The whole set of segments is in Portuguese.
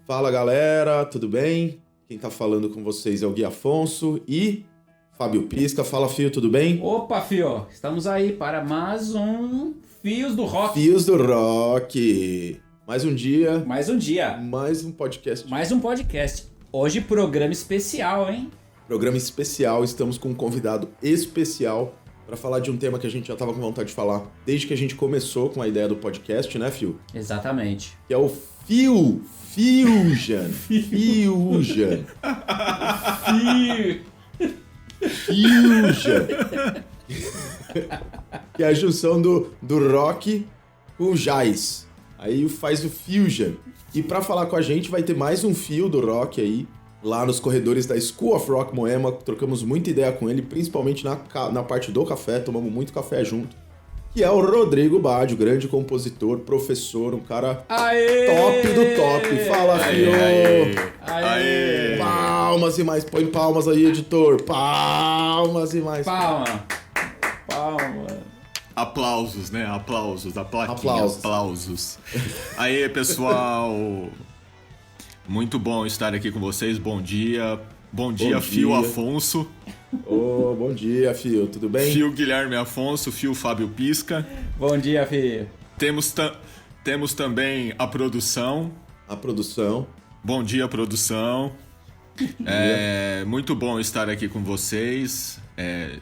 Fala galera, tudo bem? Quem tá falando com vocês é o Gui Afonso e Fábio Pisca. Fala, Fio, tudo bem? Opa, Fio, estamos aí para mais um Fios do Rock. Fios do Rock. Mais um dia. Mais um dia. Mais um podcast. Mais um podcast. Hoje programa especial, hein? Programa especial, estamos com um convidado especial para falar de um tema que a gente já tava com vontade de falar desde que a gente começou com a ideia do podcast, né, Fio? Exatamente. Que é o Fusion. Fusion. Fio. Fusion. Que é a junção do rock com o jazz. Aí faz o Fusion. E pra falar com a gente vai ter mais um fio do rock aí, lá nos corredores da School of Rock Moema. Trocamos muita ideia com ele, principalmente na parte do café, tomamos muito café junto. Que é o Rodrigo Badi, o grande compositor, professor, um cara Aê! top do top. Fala, Fio! Aê! Palmas e mais, põe palmas aí, editor. Palmas e mais. Palma. Aplausos, né? Aplausos, da plaquinha. Aplausos. Aplausos. Aí, pessoal. Muito bom estar aqui com vocês. Bom dia. Bom dia, Fio Afonso. Bom dia, Fio. Tudo bem? Fio Guilherme Afonso, Fio Fábio Pisca. Bom dia, Fio. Temos também a produção. A produção. Bom dia, produção. Muito bom estar aqui com vocês.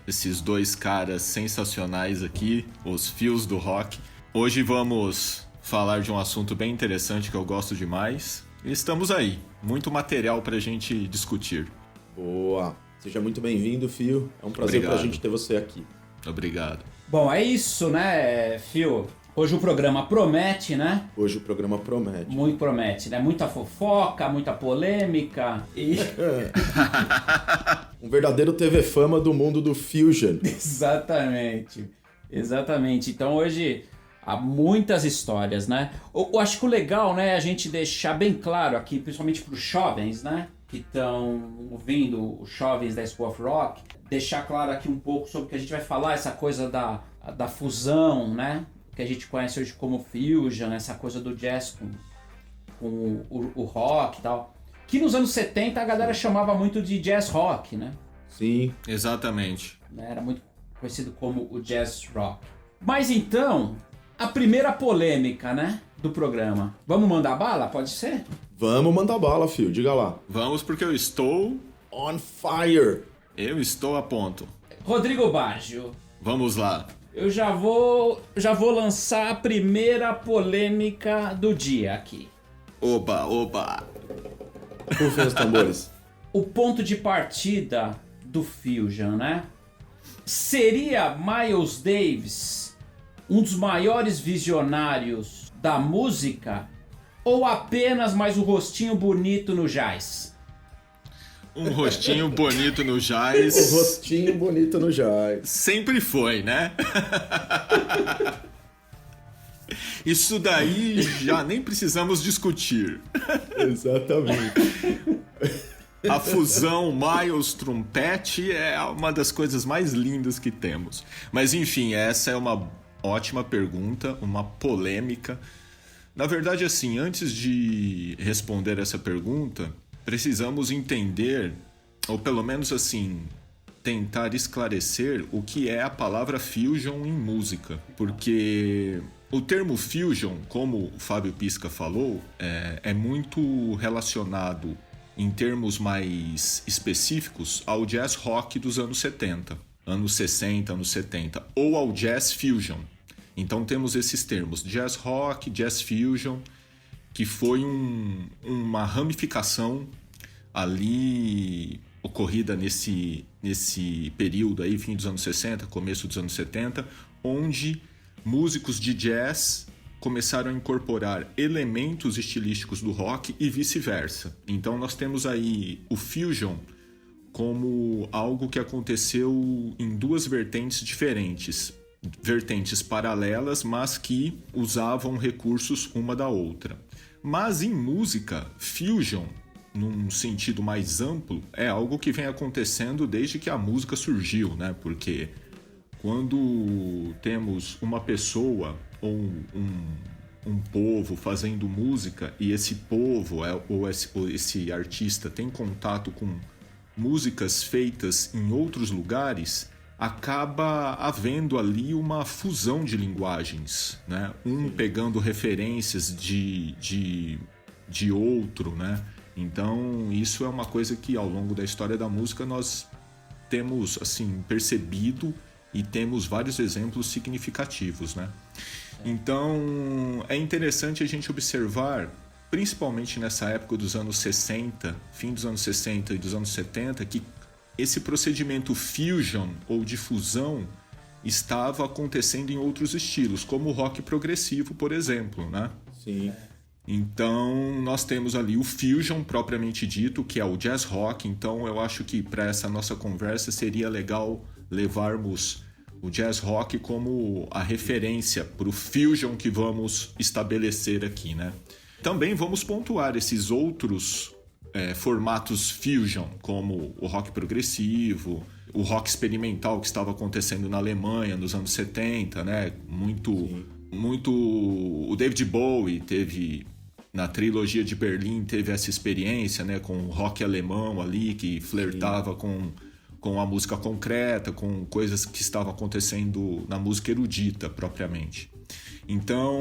Esses dois caras sensacionais aqui, os Fios do Rock. Hoje vamos falar de um assunto bem interessante que eu gosto demais. E estamos aí, muito material pra gente discutir. Boa. Seja muito bem-vindo, Fio. É um prazer Obrigado. pra gente ter você aqui. Obrigado. Bom, é isso, né, Fio? Hoje o programa promete, né? Hoje o programa promete. Muito promete, né? Muita fofoca, muita polêmica e... Um verdadeiro TV Fama do mundo do Fusion. Exatamente. Então hoje há muitas histórias, né? Eu acho que o legal, né, é a gente deixar bem claro aqui, principalmente para os jovens, né, que estão ouvindo, os jovens da School of Rock, deixar claro aqui um pouco sobre o que a gente vai falar, essa coisa da fusão, né, que a gente conhece hoje como Fusion, essa coisa do jazz com o rock e tal. Que nos anos 70 a galera chamava muito de jazz rock, né? Sim. Exatamente. Era muito conhecido como o jazz rock. Mas então, a primeira polêmica, né, do programa. Vamos mandar bala? Pode ser? Vamos mandar bala, Fio. Diga lá. Vamos porque eu estou On fire. a ponto. Rodrigo Baggio, Vamos lá. eu já vou lançar a primeira polêmica do dia aqui. Oba. Rufem os tambores. O ponto de partida do Fusion, né? Seria Miles Davis um dos maiores visionários da música ou apenas mais um rostinho bonito no jazz? Um rostinho bonito no O jazz. rostinho bonito no jazz. Sempre foi, né? Isso daí já nem precisamos discutir. Exatamente. A fusão Miles Trompete é uma das coisas mais lindas que temos. Mas enfim, essa é uma ótima pergunta, uma polêmica. Na verdade, assim, antes de responder essa pergunta, precisamos entender, ou pelo menos assim, tentar esclarecer o que é a palavra fusion em música. Porque o termo fusion, como o Fábio Pisca falou, é muito relacionado em termos mais específicos ao jazz rock dos anos 70, anos 60, anos 70, ou ao jazz fusion. Então temos esses termos, jazz rock, jazz fusion, que foi uma ramificação ali ocorrida nesse período aí, fim dos anos 60, começo dos anos 70, onde músicos de jazz começaram a incorporar elementos estilísticos do rock e vice-versa. Então nós temos aí o fusion como algo que aconteceu em duas vertentes diferentes, vertentes paralelas, mas que usavam recursos uma da outra. Mas em música, fusion, num sentido mais amplo, é algo que vem acontecendo desde que a música surgiu, né? Porque quando temos uma pessoa ou um povo fazendo música e esse povo ou esse artista tem contato com músicas feitas em outros lugares, acaba havendo ali uma fusão de linguagens, né? Um pegando referências de outro, né? Então isso é uma coisa que ao longo da história da música nós temos assim percebido e temos vários exemplos significativos, né? Então é interessante a gente observar, principalmente nessa época dos anos 60, fim dos anos 60 e dos anos 70, que esse procedimento fusion ou de fusão estava acontecendo em outros estilos, como o rock progressivo, por exemplo, né? Sim. Então, nós temos ali o fusion propriamente dito, que é o jazz rock. Então, eu acho que para essa nossa conversa seria legal levarmos o jazz rock como a referência para o fusion que vamos estabelecer aqui, né? Também vamos pontuar esses outros formatos fusion, como o rock progressivo, o rock experimental que estava acontecendo na Alemanha nos anos 70, né? Muito o David Bowie teve, na trilogia de Berlim, teve essa experiência, né, com o rock alemão ali, que flertava com a música concreta, com coisas que estavam acontecendo na música erudita propriamente. Então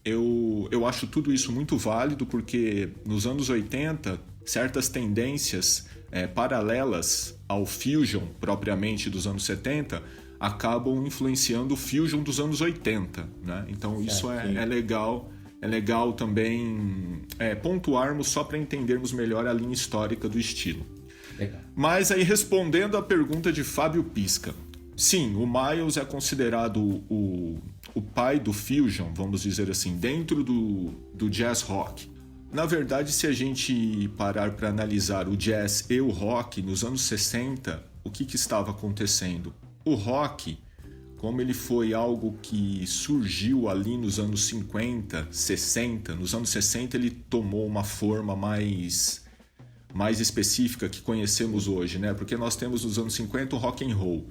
eu acho tudo isso muito válido, porque nos anos 80 certas tendências paralelas ao fusion propriamente dos anos 70 acabam influenciando o fusion dos anos 80, né? Então isso é legal. É legal também pontuarmos só para entendermos melhor a linha histórica do estilo. Legal. Mas aí, respondendo à pergunta de Fábio Pisca, sim, o Miles é considerado o pai do fusion, vamos dizer assim, dentro do jazz rock. Na verdade, se a gente parar para analisar o jazz e o rock nos anos 60, o que estava acontecendo? O rock, como ele foi algo que surgiu ali nos anos 50, 60, nos anos 60 ele tomou uma forma mais específica que conhecemos hoje, né? Porque nós temos nos anos 50 o rock and roll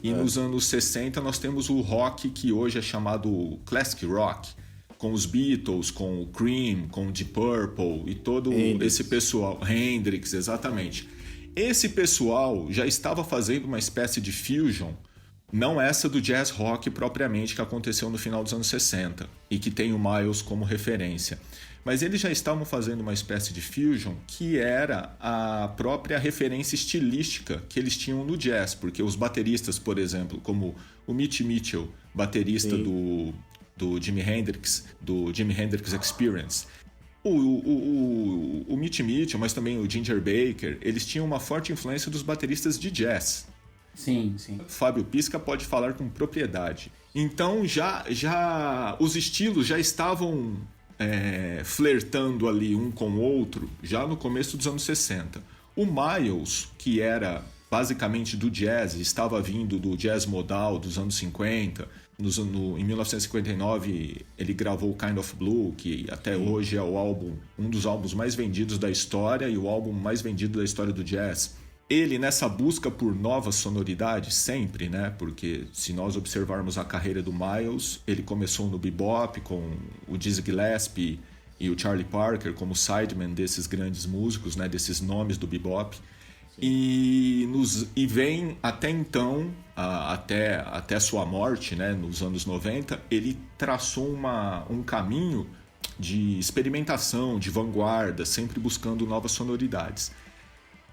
e nos anos 60 nós temos o rock que hoje é chamado classic rock, com os Beatles, com o Cream, com o Deep Purple e todo esse pessoal, Hendrix, exatamente. Esse pessoal já estava fazendo uma espécie de fusion, não essa do jazz rock propriamente que aconteceu no final dos anos 60 e que tem o Miles como referência. Mas eles já estavam fazendo uma espécie de fusion que era a própria referência estilística que eles tinham no jazz, porque os bateristas, por exemplo, como o Mitch Mitchell, baterista do Jimi Hendrix, do Jimi Hendrix Experience, o Mitch Mitchell, mas também o Ginger Baker, eles tinham uma forte influência dos bateristas de jazz. Sim, sim. Fábio Pisca pode falar com propriedade. Então já os estilos já estavam flertando ali um com o outro já no começo dos anos 60. O Miles, que era basicamente do jazz, estava vindo do jazz modal dos anos 50. Em 1959 ele gravou o Kind of Blue, que até hoje é um dos álbuns mais vendidos da história e o álbum mais vendido da história do jazz. Ele, nessa busca por novas sonoridades, sempre, né? Porque se nós observarmos a carreira do Miles, ele começou no bebop com o Dizzy Gillespie e o Charlie Parker como sideman desses grandes músicos, né? Desses nomes do bebop. E vem até então, até sua morte, né? Nos anos 90, ele traçou um caminho de experimentação, de vanguarda, sempre buscando novas sonoridades.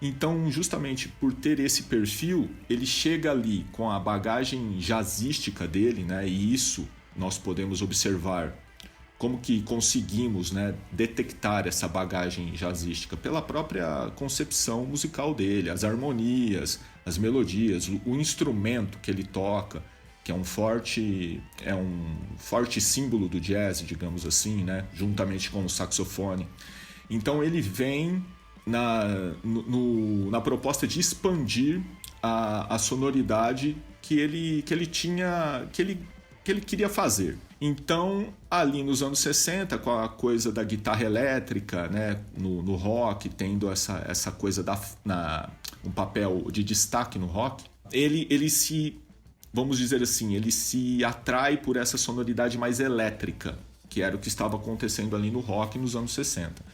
Então, justamente por ter esse perfil, ele chega ali com a bagagem jazzística dele, né? E isso nós podemos observar como que conseguimos, né, detectar essa bagagem jazzística pela própria concepção musical dele, as harmonias, as melodias, o instrumento que ele toca, que é um forte símbolo do jazz, digamos assim, né? Juntamente com o saxofone. Então ele vem na proposta de expandir a sonoridade que ele queria fazer. Então, ali nos anos 60, com a coisa da guitarra elétrica, né, no rock, tendo essa coisa um papel de destaque no rock, ele se, vamos dizer assim, ele se atrai por essa sonoridade mais elétrica, que era o que estava acontecendo ali no rock nos anos 60.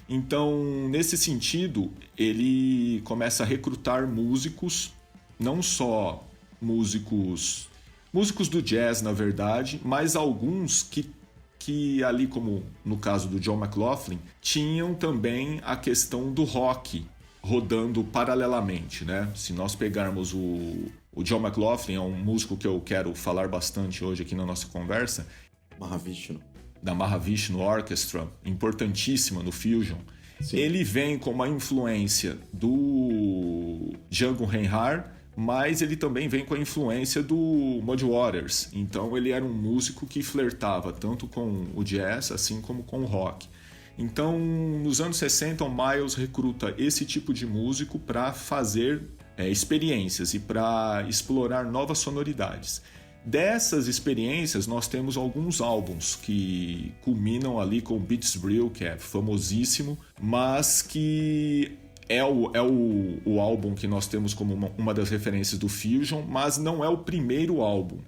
Então, nesse sentido, ele começa a recrutar músicos, não só músicos do jazz, na verdade, mas alguns que ali, como no caso do John McLaughlin, tinham também a questão do rock rodando paralelamente, né? Se nós pegarmos o John McLaughlin, é um músico que eu quero falar bastante hoje aqui na nossa conversa, Mahavishnu. Da Mahavishnu Orchestra, importantíssima no Fusion. Sim. Ele vem com uma influência do Django Reinhardt, mas ele também vem com a influência do Muddy Waters. Então ele era um músico que flertava tanto com o jazz assim como com o rock. Então, nos anos 60, o Miles recruta esse tipo de músico para fazer experiências e para explorar novas sonoridades. Dessas experiências, nós temos alguns álbuns que culminam ali com o Beats Brill, que é famosíssimo, mas que é o álbum que nós temos como uma das referências do Fusion, mas não é o primeiro álbum.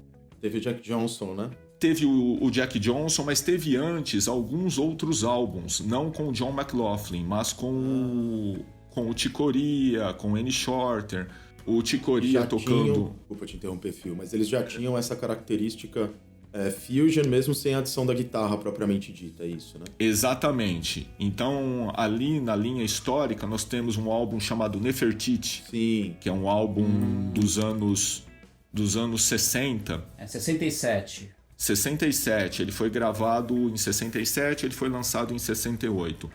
Teve o Jack Johnson, né? Teve o Jack Johnson, mas teve antes alguns outros álbuns, não com o John McLaughlin, mas com o Chick Corea, com o Annie Shorter. O Chick Corea tocando... Desculpa te interromper, Phil, mas eles já tinham essa característica fusion mesmo sem a adição da guitarra propriamente dita, é isso, né? Exatamente. Então, ali na linha histórica, nós temos um álbum chamado Nefertiti. Sim. Que é um álbum dos anos 60. 67. 67. Ele foi gravado em 67, ele foi lançado em 68.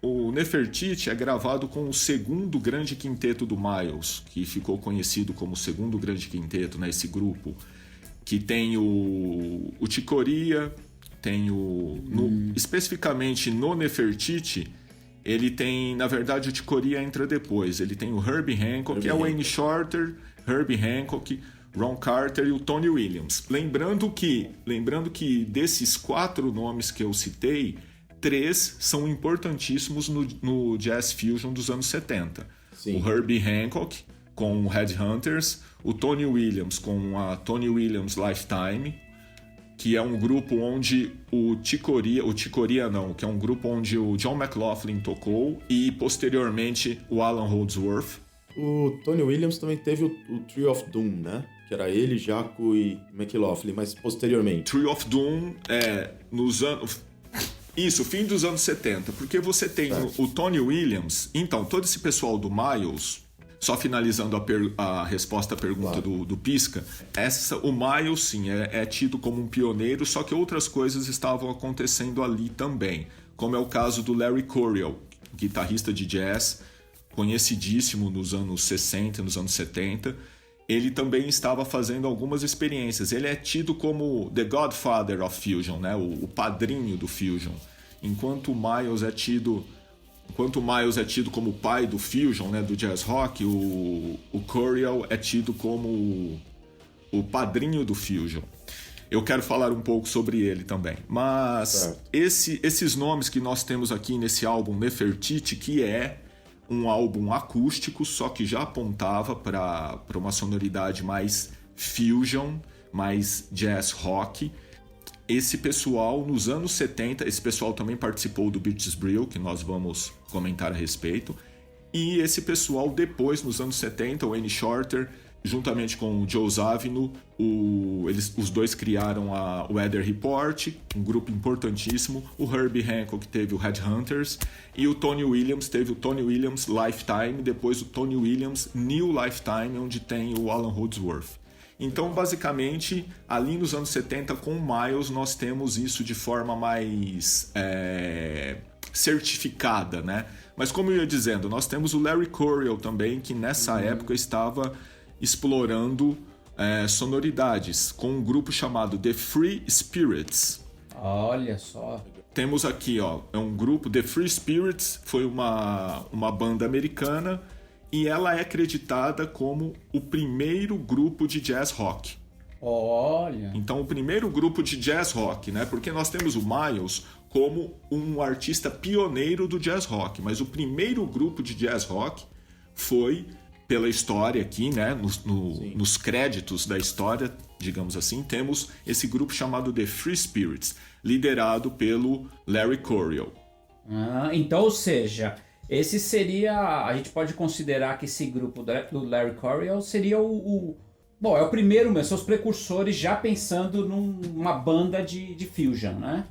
O Nefertiti é gravado com o segundo grande quinteto do Miles, que ficou conhecido como o segundo grande quinteto, né? Esse grupo, que tem o Chick Corea, tem especificamente no Nefertiti, ele tem, na verdade, o Chick Corea entra depois, ele tem o Herbie Hancock, que é o Annie Shorter, Herbie Hancock, Ron Carter e o Tony Williams. Lembrando que desses 4 nomes que eu citei, 3 são importantíssimos no Jazz Fusion dos anos 70. Sim. O Herbie Hancock com o Headhunters, o Tony Williams com a Tony Williams Lifetime, que é um grupo onde que é um grupo onde o John McLaughlin tocou, e posteriormente o Alan Holdsworth. O Tony Williams também teve o Tree of Doom, né? Que era ele, Jaco e McLaughlin, mas posteriormente. Tree of Doom nos anos... Isso, fim dos anos 70, porque você tem o Tony Williams. Então, todo esse pessoal do Miles, só finalizando a resposta à pergunta do Pisca, o Miles, sim, é tido como um pioneiro, só que outras coisas estavam acontecendo ali também, como é o caso do Larry Coryell, guitarrista de jazz, conhecidíssimo nos anos 60, nos anos 70. Ele também estava fazendo algumas experiências. Ele é tido como The Godfather of Fusion, né? O padrinho do Fusion. Enquanto o Miles é tido como o pai do Fusion, né? Do jazz rock, o Coryell é tido como o padrinho do Fusion. Eu quero falar um pouco sobre ele também. Mas esses nomes que nós temos aqui nesse álbum Nefertiti, que é um álbum acústico, só que já apontava para uma sonoridade mais fusion, mais jazz rock. Esse pessoal, nos anos 70, esse pessoal também participou do Beats Brill, que nós vamos comentar a respeito. E esse pessoal, depois, nos anos 70, o Annie Shorter, juntamente com o Joe Zawinul, os dois criaram o Weather Report, um grupo importantíssimo. O Herbie Hancock teve o Headhunters e o Tony Williams teve o Tony Williams Lifetime, depois o Tony Williams New Lifetime, onde tem o Alan Holdsworth. Então, basicamente, ali nos anos 70, com o Miles, nós temos isso de forma mais certificada, né? Mas como eu ia dizendo, nós temos o Larry Coryell também, que nessa época estava explorando sonoridades com um grupo chamado The Free Spirits. Olha só. Temos aqui, é um grupo, The Free Spirits, foi uma banda americana, e ela é acreditada como o primeiro grupo de jazz rock. Olha. Então, o primeiro grupo de jazz rock, né? Porque nós temos o Miles como um artista pioneiro do jazz rock, mas o primeiro grupo de jazz rock foi, pela história aqui, né? Nos créditos da história, digamos assim, temos esse grupo chamado The Free Spirits, liderado pelo Larry Coryell. Então, ou seja, esse seria... A gente pode considerar que esse grupo do Larry Coryell seria Bom, é o primeiro mesmo, são os precursores já pensando numa banda de fusion, né?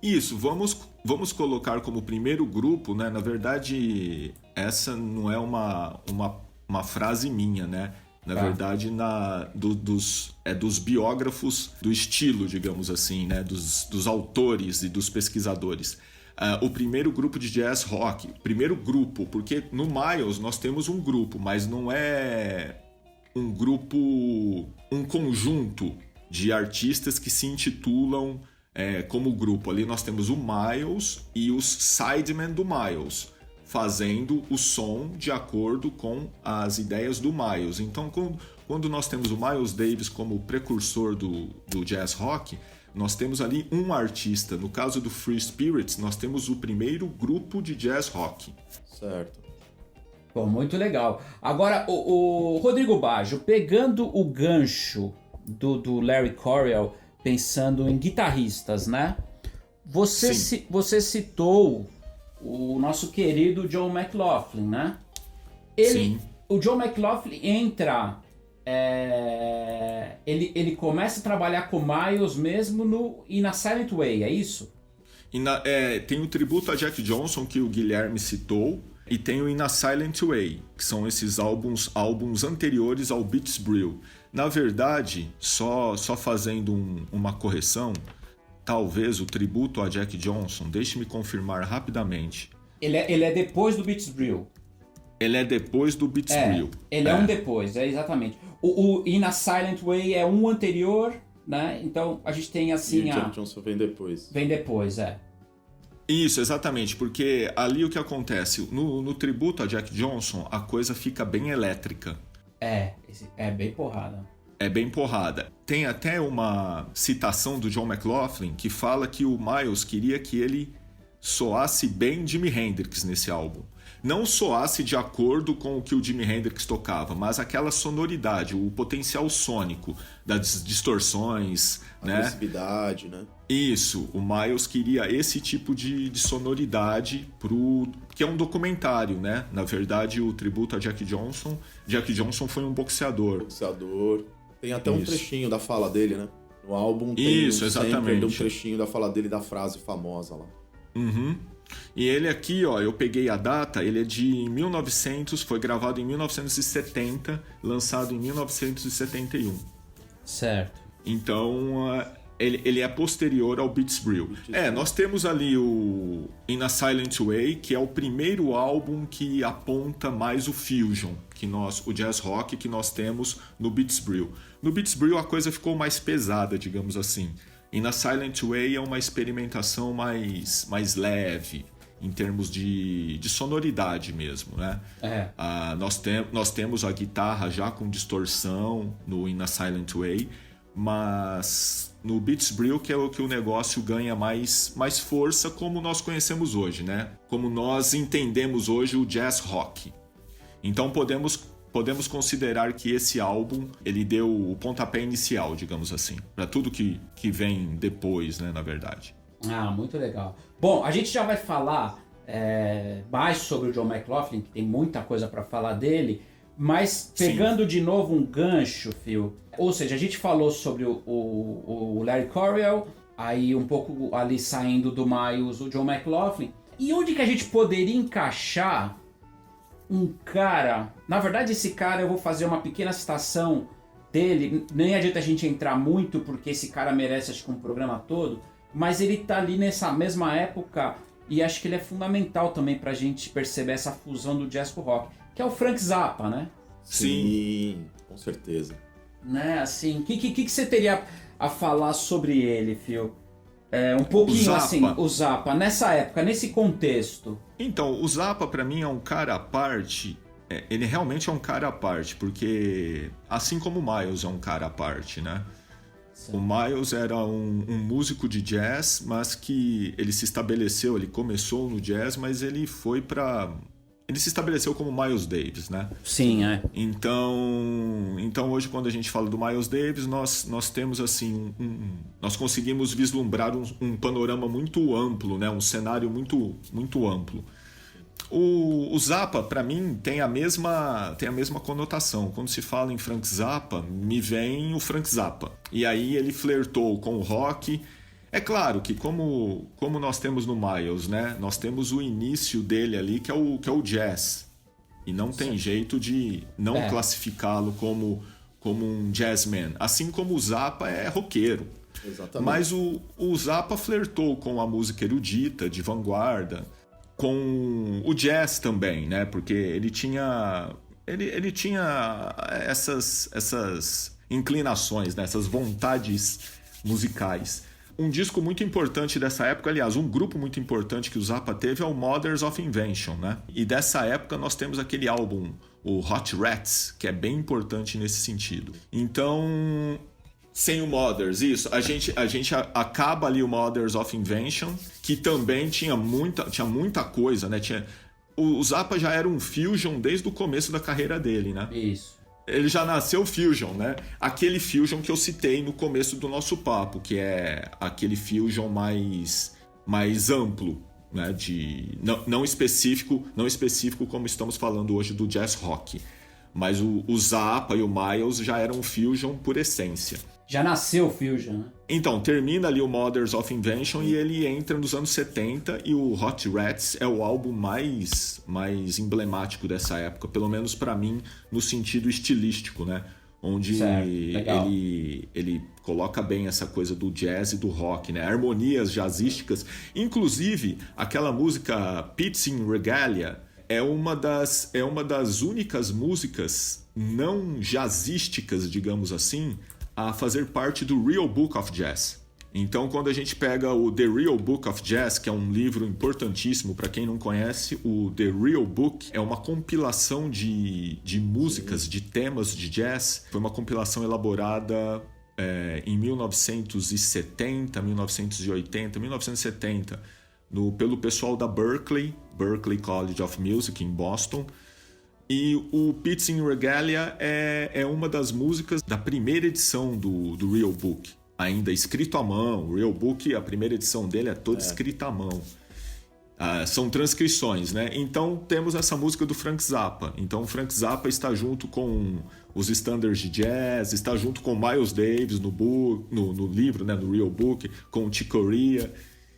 Isso, vamos colocar como primeiro grupo, né? Na verdade, essa não é uma frase minha, né? Na verdade, dos biógrafos do estilo, digamos assim, né? Dos autores e dos pesquisadores. O primeiro grupo de jazz rock, primeiro grupo, porque no Miles nós temos um grupo, mas não é um grupo, um conjunto de artistas que se intitulam como grupo. Ali nós temos o Miles e os sidemen do Miles, fazendo o som de acordo com as ideias do Miles. Então, quando nós temos o Miles Davis como precursor do jazz rock, nós temos ali um artista. No caso do Free Spirits, nós temos o primeiro grupo de jazz rock. Certo. Bom, muito legal. Agora, o Rodrigo Baggio, pegando o gancho do Larry Coryell, pensando em guitarristas, né? Você citou o nosso querido John McLaughlin, né? Sim. O John McLaughlin entra... Ele começa a trabalhar com Miles mesmo e na Silent Way, é isso? Tem o tributo a Jack Johnson que o Guilherme citou, e tem o In a Silent Way, que são esses álbuns anteriores ao Beats Brew. Na verdade, só fazendo uma correção, talvez o tributo a Jack Johnson, deixe-me confirmar rapidamente. Ele é depois do Beats Brew. Ele é depois do Beats Brew. Ele é um depois, exatamente. O In a Silent Way é um anterior, né? Então a gente tem assim... E o Jack Johnson vem depois. Vem depois, Isso, exatamente, porque ali o que acontece, no tributo a Jack Johnson, a coisa fica bem elétrica. É bem porrada. É bem porrada. Tem até uma citação do John McLaughlin que fala que o Miles queria que ele soasse bem Jimi Hendrix nesse álbum. Não soasse de acordo com o que o Jimi Hendrix tocava, mas aquela sonoridade, o potencial sônico das distorções, né? Agressividade, né? Isso, o Miles queria esse tipo de sonoridade que é um documentário, né? Na verdade, o tributo a Jack Johnson. Jack Johnson foi um boxeador. Tem até um trechinho da fala dele, né? No álbum tem exatamente. Um trechinho da fala dele, da frase famosa lá. Uhum. E ele aqui, ó, eu peguei a data, ele é de 1900, foi gravado em 1970, lançado em 1971. Certo. Então, ele é posterior ao Beats Brew. Nós temos ali o In a Silent Way, que é o primeiro álbum que aponta mais o fusion, o jazz rock que nós temos no Beats Brew. No Beats Brew a coisa ficou mais pesada, digamos assim. E na Silent Way é uma experimentação mais leve, em termos de sonoridade mesmo, né? Nós temos a guitarra já com distorção no In a Silent Way, mas no Beats Brew que é o que o negócio ganha mais força, como nós conhecemos hoje, né? Como nós entendemos hoje o jazz rock. Então podemos considerar que esse álbum ele deu o pontapé inicial, digamos assim, para tudo que vem depois, né, na verdade. Muito legal. Bom, a gente já vai falar mais sobre o John McLaughlin, que tem muita coisa para falar dele, mas pegando de novo um gancho, Phil, ou seja, a gente falou sobre o Larry Coryell, aí um pouco ali saindo do Miles, o John McLaughlin, e onde que a gente poderia encaixar um cara... Na verdade, esse cara, eu vou fazer uma pequena citação dele, nem adianta a gente entrar muito, porque esse cara merece, acho que um programa todo, mas ele tá ali nessa mesma época, e acho que ele é fundamental também pra gente perceber essa fusão do jazz com o rock, que é o Frank Zappa, né? Sim, com certeza. Né, assim, o que você teria a falar sobre ele, Phil? Um pouquinho o Zappa, nessa época, nesse contexto. Então, o Zappa pra mim é um cara à parte, ele realmente é um cara à parte, porque assim como o Miles é um cara à parte, né? Sim. O Miles era um músico de jazz, mas que ele se estabeleceu, ele começou no jazz, mas ele foi para ele se estabeleceu como Miles Davis, né? Sim, é. Então hoje quando a gente fala do Miles Davis, nós temos assim, nós conseguimos vislumbrar um panorama muito amplo, né? Um cenário muito, muito amplo. O Zappa, para mim, tem a mesma conotação. Quando se fala em Frank Zappa, me vem o Frank Zappa. E aí ele flertou com o rock. É claro que como nós temos no Miles, né? Nós temos o início dele ali, que é o jazz. E não tem jeito de não classificá-lo como um jazzman. Assim como o Zappa é roqueiro. Exatamente. Mas o Zappa flertou com a música erudita, de vanguarda, com o jazz também, né? Porque ele tinha essas inclinações, né? Essas vontades musicais. Um disco muito importante dessa época, aliás, um grupo muito importante que o Zappa teve é o Mothers of Invention, né? E dessa época nós temos aquele álbum, o Hot Rats, que é bem importante nesse sentido. Então, sem o Mothers, isso, a gente acaba ali o Mothers of Invention, que também tinha muita coisa, né? O Zappa já era um fusion desde o começo da carreira dele, né? Isso. Ele já nasceu fusion, né? Aquele fusion que eu citei no começo do nosso papo, que é aquele fusion mais amplo, né? Não específico como estamos falando hoje do jazz rock. Mas o Zappa e o Miles já eram fusion por essência. Já nasceu o Fusion, né? Então, termina ali o Mothers of Invention e ele entra nos anos 70 e o Hot Rats é o álbum mais emblemático dessa época, pelo menos pra mim, no sentido estilístico, né? Onde ele coloca bem essa coisa do jazz e do rock, né? Harmonias jazzísticas. Inclusive, aquela música Pits in Regalia é uma das únicas músicas não jazzísticas, digamos assim, a fazer parte do Real Book of Jazz. Então, quando a gente pega o The Real Book of Jazz, que é um livro importantíssimo para quem não conhece, o The Real Book é uma compilação de músicas, de temas de jazz. Foi uma compilação elaborada em 1970, 1980, 1970, pelo pessoal da Berklee College of Music, em Boston. E o Pits in Regalia é uma das músicas da primeira edição do Real Book, ainda escrito à mão. O Real Book, a primeira edição dele é toda escrita à mão. São transcrições, né? Então temos essa música do Frank Zappa. Então o Frank Zappa está junto com os standards de jazz, está junto com Miles Davis no livro, né? No Real Book, com o Chick Corea.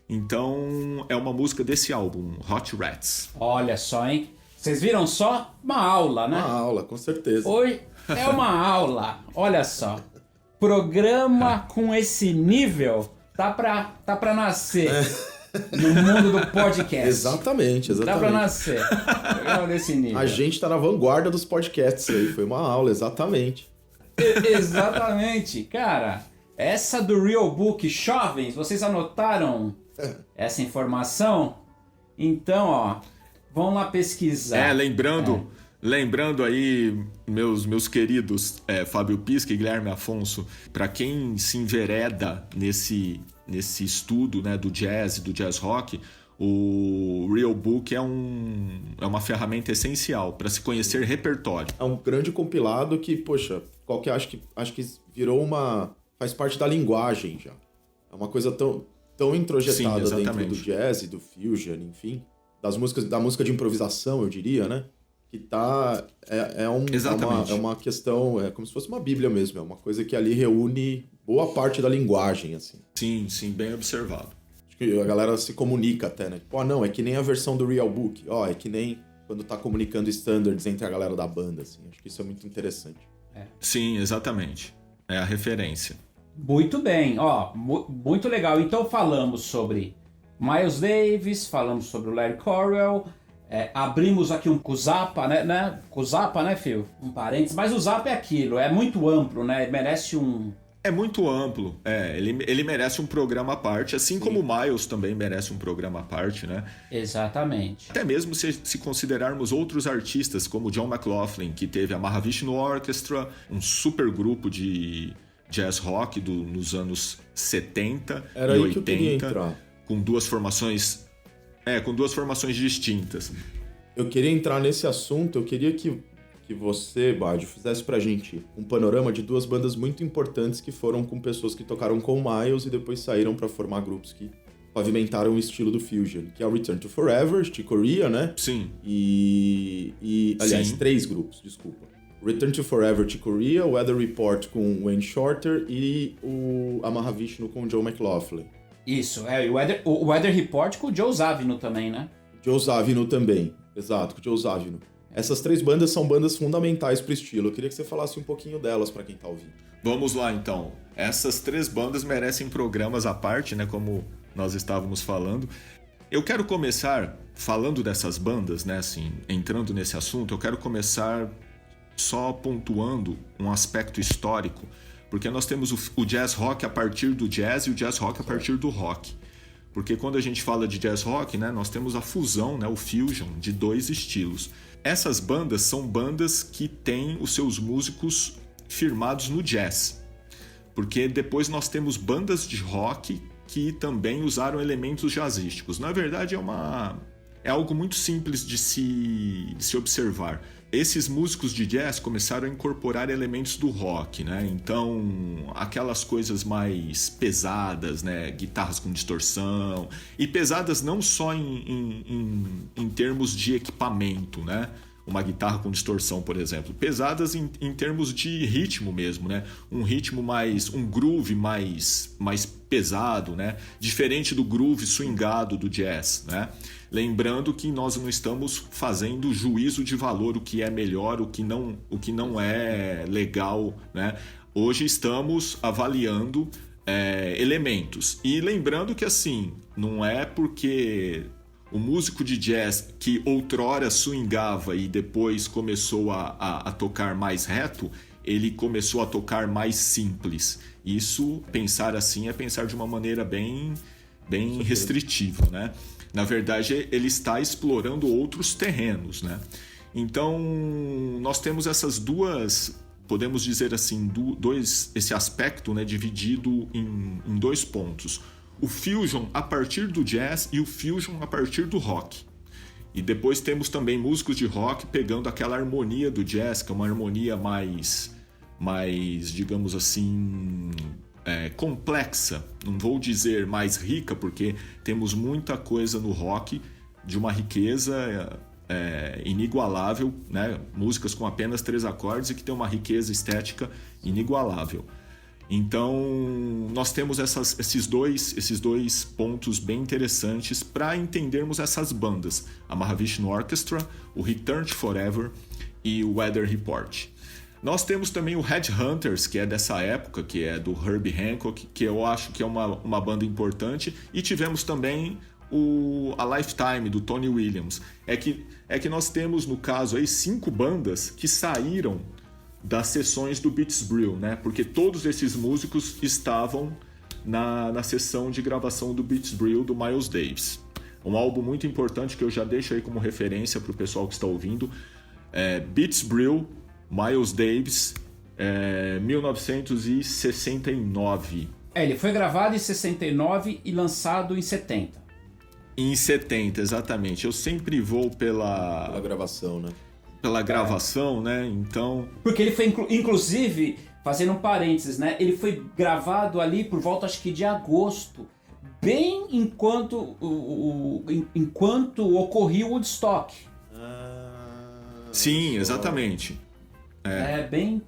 Então é uma música desse álbum, Hot Rats. Olha só, hein? Vocês viram só? Uma aula, né? Uma aula, com certeza. Hoje é uma aula. Olha só. Programa com esse nível tá pra nascer no mundo do podcast. Exatamente. Dá pra nascer. Programa desse nível. A gente tá na vanguarda dos podcasts aí. Foi uma aula, exatamente. Exatamente. Cara, essa do Real Book, jovens, vocês anotaram essa informação? Então, ó... Vão lá pesquisar. Lembrando aí, meus queridos Fábio Pisca e Guilherme Afonso, para quem se envereda nesse estudo, né, do jazz e do jazz rock, o Real Book é uma ferramenta essencial para se conhecer repertório. É um grande compilado que, poxa, acho que virou faz parte da linguagem já. É uma coisa tão introjetada dentro do jazz e do fusion, enfim. Da música de improvisação, eu diria, né? Que é uma questão, é como se fosse uma bíblia mesmo, é uma coisa que ali reúne boa parte da linguagem, assim. Sim, bem observado. Acho que a galera se comunica até, né? Tipo, não, é que nem a versão do Real Book, é que nem quando tá comunicando standards entre a galera da banda, assim. Acho que isso é muito interessante. Sim, exatamente. É a referência. Muito bem, muito legal. Então falamos sobre Miles Davis, falamos sobre o Larry Coryell, abrimos aqui com o Zappa, né? Com o Zappa, né, Phil? Um parênteses, mas o Zappa é aquilo, é muito amplo, né? Merece um... É muito amplo, ele merece um programa à parte, assim como o Miles também merece um programa à parte, né? Exatamente. Até mesmo se considerarmos outros artistas, como John McLaughlin, que teve a Mahavishnu Orchestra, um super grupo de jazz rock nos anos 70 Era e aí 80. Que eu queria entrar. Com duas formações distintas. eu queria entrar nesse assunto, eu queria que você, Badio, fizesse pra gente um panorama de duas bandas muito importantes que foram com pessoas que tocaram com o Miles e depois saíram pra formar grupos que pavimentaram o estilo do Fusion, que é o Return to Forever, Chick Corea, né? Sim. Aliás, Sim. 3 grupos, desculpa. Return to Forever, Chick Corea, o Weather Report com Wayne Shorter e o Mahavishnu com o Joe McLaughlin. Isso, o Weather Report com o Joe Zawinul também, né? Joe Zawinul também, exato, com o Joe Zawinul. Essas 3 bandas são bandas fundamentais pro estilo. Eu queria que você falasse um pouquinho delas pra quem tá ouvindo. Vamos lá, então. Essas 3 bandas merecem programas à parte, né? Como nós estávamos falando. Eu quero começar falando dessas bandas, né? Assim, entrando nesse assunto, eu quero começar só pontuando um aspecto histórico, porque nós temos o jazz rock a partir do jazz e o jazz rock a partir do rock. Porque quando a gente fala de jazz rock, né, nós temos a fusão, né, o fusion de 2 estilos. Essas bandas são bandas que têm os seus músicos firmados no jazz. Porque depois nós temos bandas de rock que também usaram elementos jazzísticos. Na verdade, é algo muito simples de se observar. Esses músicos de jazz começaram a incorporar elementos do rock, né? Então, aquelas coisas mais pesadas, né? Guitarras com distorção. E pesadas não só em termos de equipamento, né? Uma guitarra com distorção, por exemplo. Pesadas em termos de ritmo mesmo, né? Um ritmo um groove mais pesado, né? Diferente do groove swingado do jazz, né? Lembrando que nós não estamos fazendo juízo de valor, o que é melhor, o que não é legal, né? Hoje estamos avaliando elementos. E lembrando que, assim, não é porque o músico de jazz que outrora swingava e depois começou a tocar mais reto, ele começou a tocar mais simples. Isso, pensar assim, é pensar de uma maneira bem restritiva, né? Na verdade, ele está explorando outros terrenos, né? Então, nós temos essas duas, podemos dizer assim, esse aspecto, né, dividido em 2 pontos. O fusion a partir do jazz e o fusion a partir do rock. E depois temos também músicos de rock pegando aquela harmonia do jazz, que é uma harmonia mais digamos assim, complexa. Não vou dizer mais rica, porque temos muita coisa no rock de uma riqueza inigualável, né? Músicas com apenas 3 acordes e que tem uma riqueza estética inigualável. Então, nós temos esses dois pontos bem interessantes para entendermos essas bandas. A Mahavishnu Orchestra, o Return to Forever e o Weather Report. Nós temos também o Headhunters, que é dessa época, que é do Herbie Hancock, que eu acho que é uma banda importante. E tivemos também a Lifetime, do Tony Williams. É que nós temos, no caso, aí, 5 bandas que saíram das sessões do Beats Brew, né? Porque todos esses músicos estavam na sessão de gravação do Beats Brew do Miles Davis. Um álbum muito importante que eu já deixo aí como referência para o pessoal que está ouvindo. Beats Brew, Miles Davis, 1969. Ele foi gravado em 69 e lançado em 70. Em 70, exatamente. Eu sempre vou pela gravação, né? Pela gravação, né? Então... Porque ele foi, inclusive, fazendo um parênteses, né? Ele foi gravado ali por volta, acho que de agosto, bem enquanto ocorria o Woodstock. Sim, exatamente. Bem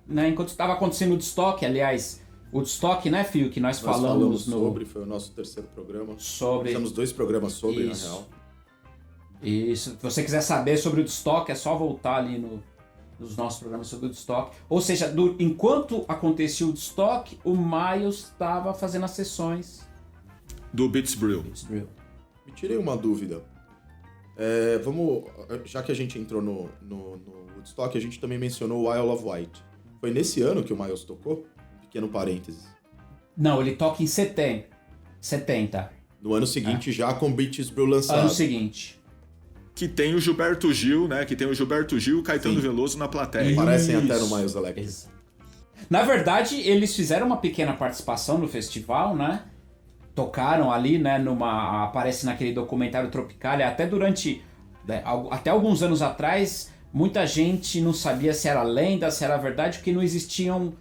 né? Enquanto estava acontecendo o Woodstock, aliás... Woodstock, né, Fio? Que nós falamos sobre, foi o nosso 3º programa. Sobre... Temos 2 programas sobre, Isso. na real. E se você quiser saber sobre o Woodstock, é só voltar ali nos nossos programas sobre o Woodstock. Ou seja, enquanto acontecia o Woodstock, o Miles estava fazendo as sessões do Beats Brew. Me tirei uma dúvida. Já que a gente entrou no Woodstock, a gente também mencionou o Isle of Wight. Foi nesse ano que o Miles tocou? Pequeno parênteses. Não, ele toca em 70. No ano seguinte, já com Beats Brew lançado. Ano seguinte. Que tem o Gilberto Gil, né? Que tem o Gilberto Gil e o Caetano Veloso na plateia. Parecem até no Miles Electric. Na verdade, eles fizeram uma pequena participação no festival, né? Tocaram ali, né? Aparece naquele documentário Tropicália, até durante Até alguns anos atrás, muita gente não sabia se era lenda, se era verdade, porque não existiam...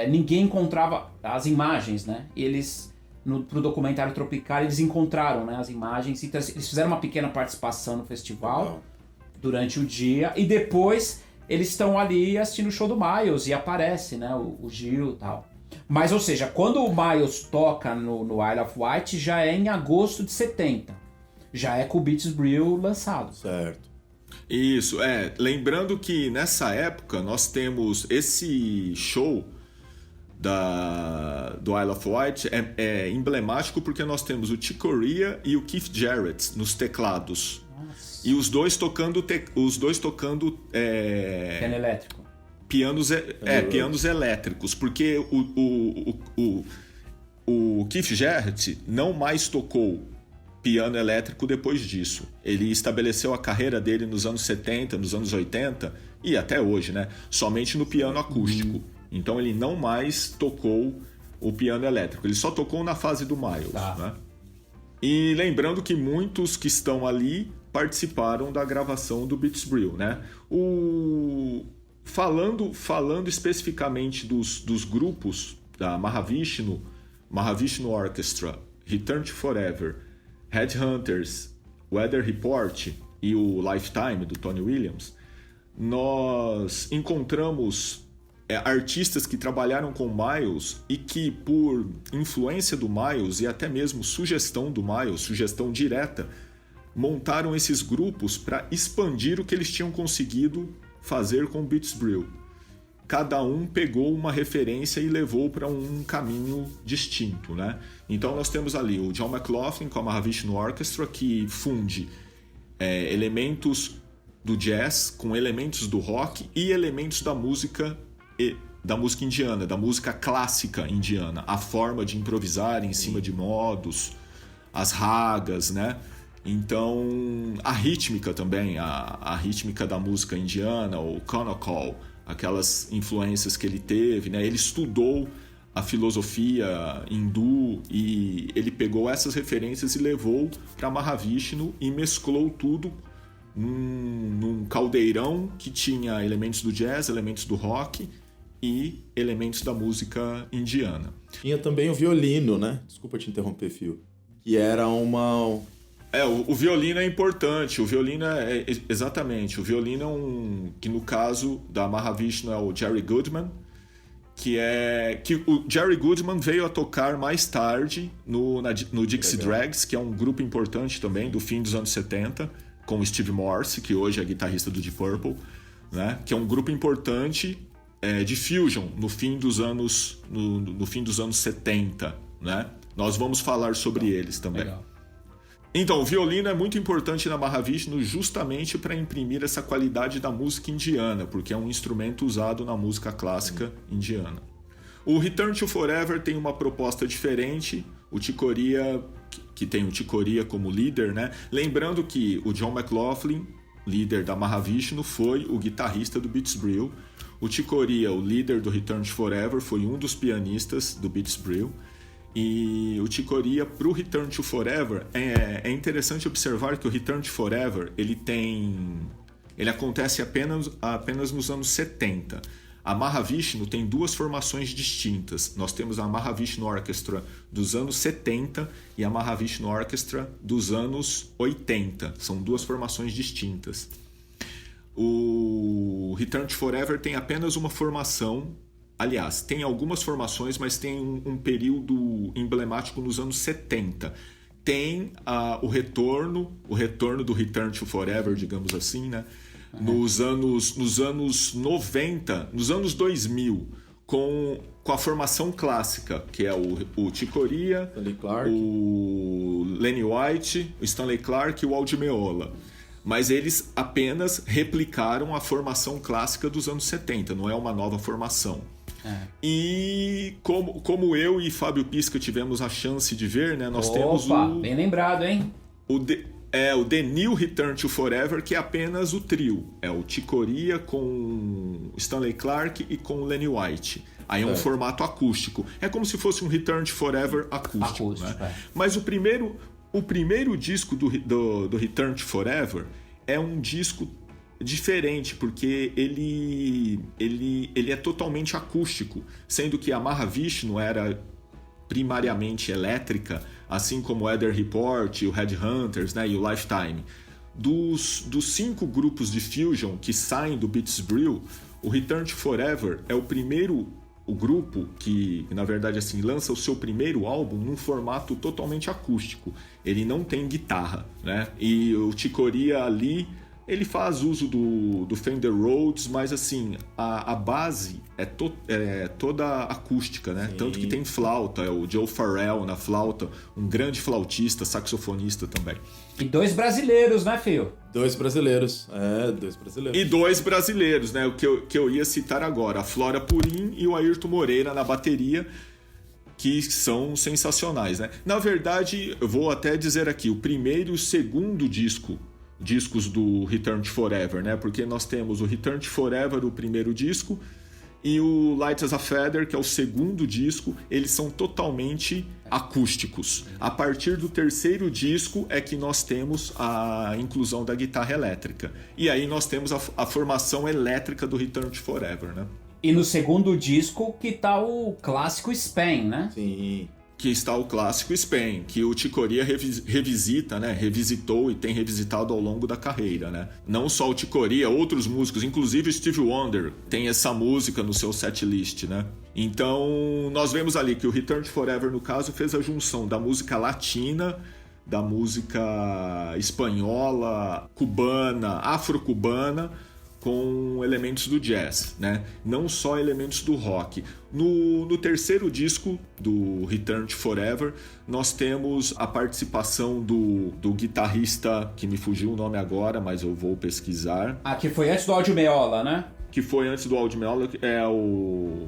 ninguém encontrava as imagens, né? E eles, pro documentário Tropical, eles encontraram, né, as imagens. Então, eles fizeram uma pequena participação no festival durante o dia. E depois, eles estão ali assistindo o show do Miles e aparece, né, o Gil e tal. Mas, ou seja, quando o Miles toca no Isle of Wight, já é em agosto de 70. Já é com o Beats Brew lançado. Certo. Isso, lembrando que nessa época nós temos esse show do Isle of Wight é emblemático porque nós temos o Chick Corea e o Keith Jarrett nos teclados. Nossa. E os dois tocando piano elétrico. Pianos elétricos, porque o Keith Jarrett não mais tocou piano elétrico depois disso. Ele estabeleceu a carreira dele nos anos 70, nos anos 80 e até hoje, né? Somente no piano acústico. Então ele não mais tocou o piano elétrico. Ele só tocou na fase do Miles, né? E lembrando que muitos que estão ali participaram da gravação do Beats Brew, né? Falando especificamente dos grupos da Mahavishnu Orchestra, Return to Forever, Headhunters, Weather Report e o Lifetime, do Tony Williams, nós encontramos artistas que trabalharam com Miles e que, por influência do Miles e até mesmo sugestão do Miles, sugestão direta, montaram esses grupos para expandir o que eles tinham conseguido fazer com Beats Brew. Cada um pegou uma referência e levou para um caminho distinto, né? Então nós temos ali o John McLaughlin com a Mahavishnu Orchestra, que funde elementos do jazz com elementos do rock e elementos da música indiana, da música clássica indiana, a forma de improvisar em cima de modos, as ragas, né? Então a rítmica também, a rítmica da música indiana, o Konakal, aquelas influências que ele teve, né? Ele estudou a filosofia hindu e ele pegou essas referências e levou para Mahavishnu e mesclou tudo num caldeirão que tinha elementos do jazz, elementos do rock e elementos da música indiana. Tinha também o violino, né? Desculpa te interromper, Phil. Que era uma... o violino é importante. O violino exatamente. O violino é que no caso da Mahavishnu é o Jerry Goodman, que o Jerry Goodman veio a tocar mais tarde no Dixie Dregs, que é um grupo importante também do fim dos anos 70, com o Steve Morse, que hoje é guitarrista do Deep Purple, né? Que é um grupo importante de fusion no fim dos anos 70, né? Nós vamos falar sobre eles também. Legal. Então, o violino é muito importante na Mahavishnu justamente para imprimir essa qualidade da música indiana, porque é um instrumento usado na música clássica indiana. O Return to Forever tem uma proposta diferente, o Chick Corea, que tem o Chick Corea como líder, né? Lembrando que o John McLaughlin, líder da Mahavishnu, foi o guitarrista do Beats Brew. O Chick Corea, o líder do Return to Forever, foi um dos pianistas do Beats Brew. E o Chick Corea, para o Return to Forever, é interessante observar que o Return to Forever ele acontece apenas nos anos 70. A Mahavishnu tem duas formações distintas. Nós temos a Mahavishnu Orchestra dos anos 70 e a Mahavishnu Orchestra dos anos 80. São duas formações distintas. O Return to Forever tem apenas uma formação. Aliás, tem algumas formações, mas tem um período emblemático nos anos 70. Tem o retorno do Return to Forever, digamos assim, né? Nos anos 90, nos anos 2000, com a formação clássica, que é o Chick Corea, o Lenny White, o Stanley Clarke e o Al Di Meola. Mas eles apenas replicaram a formação clássica dos anos 70, não é uma nova formação. E como eu e Fábio Pisca tivemos a chance de ver, né, nós temos bem lembrado, hein? O The New Return to Forever, que é apenas o trio. É o Chick Corea com Stanley Clarke e com Lenny White. Aí é um formato acústico. É como se fosse um Return to Forever acústico, né? Mas o primeiro disco do Return to Forever, é um disco diferente, porque ele é totalmente acústico, sendo que a Mahavishnu era primariamente elétrica, assim como o Weather Report, o Headhunters, né, e o Lifetime. Dos 5 grupos de fusion que saem do Beats Brew, o Return to Forever é o grupo que na verdade assim lança o seu primeiro álbum num formato totalmente acústico. Ele não tem guitarra, né? E o Chick Corea ali, ele faz uso do Fender Rhodes, mas assim, a base é toda acústica, né? Sim. Tanto que tem flauta, é o Joe Farrell na flauta, um grande flautista, saxofonista também. E 2 brasileiros, né, Phil? 2 brasileiros, 2 brasileiros. E 2 brasileiros, né? O que eu ia citar agora, a Flora Purim e o Ayrton Moreira na bateria, que são sensacionais, né? Na verdade, eu vou até dizer aqui, o primeiro e o segundo discos do Return to Forever, né? Porque nós temos o Return to Forever, o primeiro disco, e o Light as a Feather, que é o segundo disco. Eles são totalmente acústicos. A partir do terceiro disco é que nós temos a inclusão da guitarra elétrica. E aí nós temos a formação elétrica do Return to Forever, né? E no segundo disco que tá o clássico Spain, né? Sim. Que está o clássico Spain, que o Chick Corea revisita, né? Revisitou e tem revisitado ao longo da carreira, né? Não só o Chick Corea, outros músicos, inclusive o Stevie Wonder tem essa música no seu setlist, né? Então, nós vemos ali que o Return to Forever, no caso, fez a junção da música latina, da música espanhola, cubana, afro-cubana, com elementos do jazz, né? Não só elementos do rock. No terceiro disco do Return to Forever, nós temos a participação do guitarrista, que me fugiu o nome agora, mas eu vou pesquisar. Que foi antes do Aldi Meola, né? Que foi antes do Aldi Meola, é o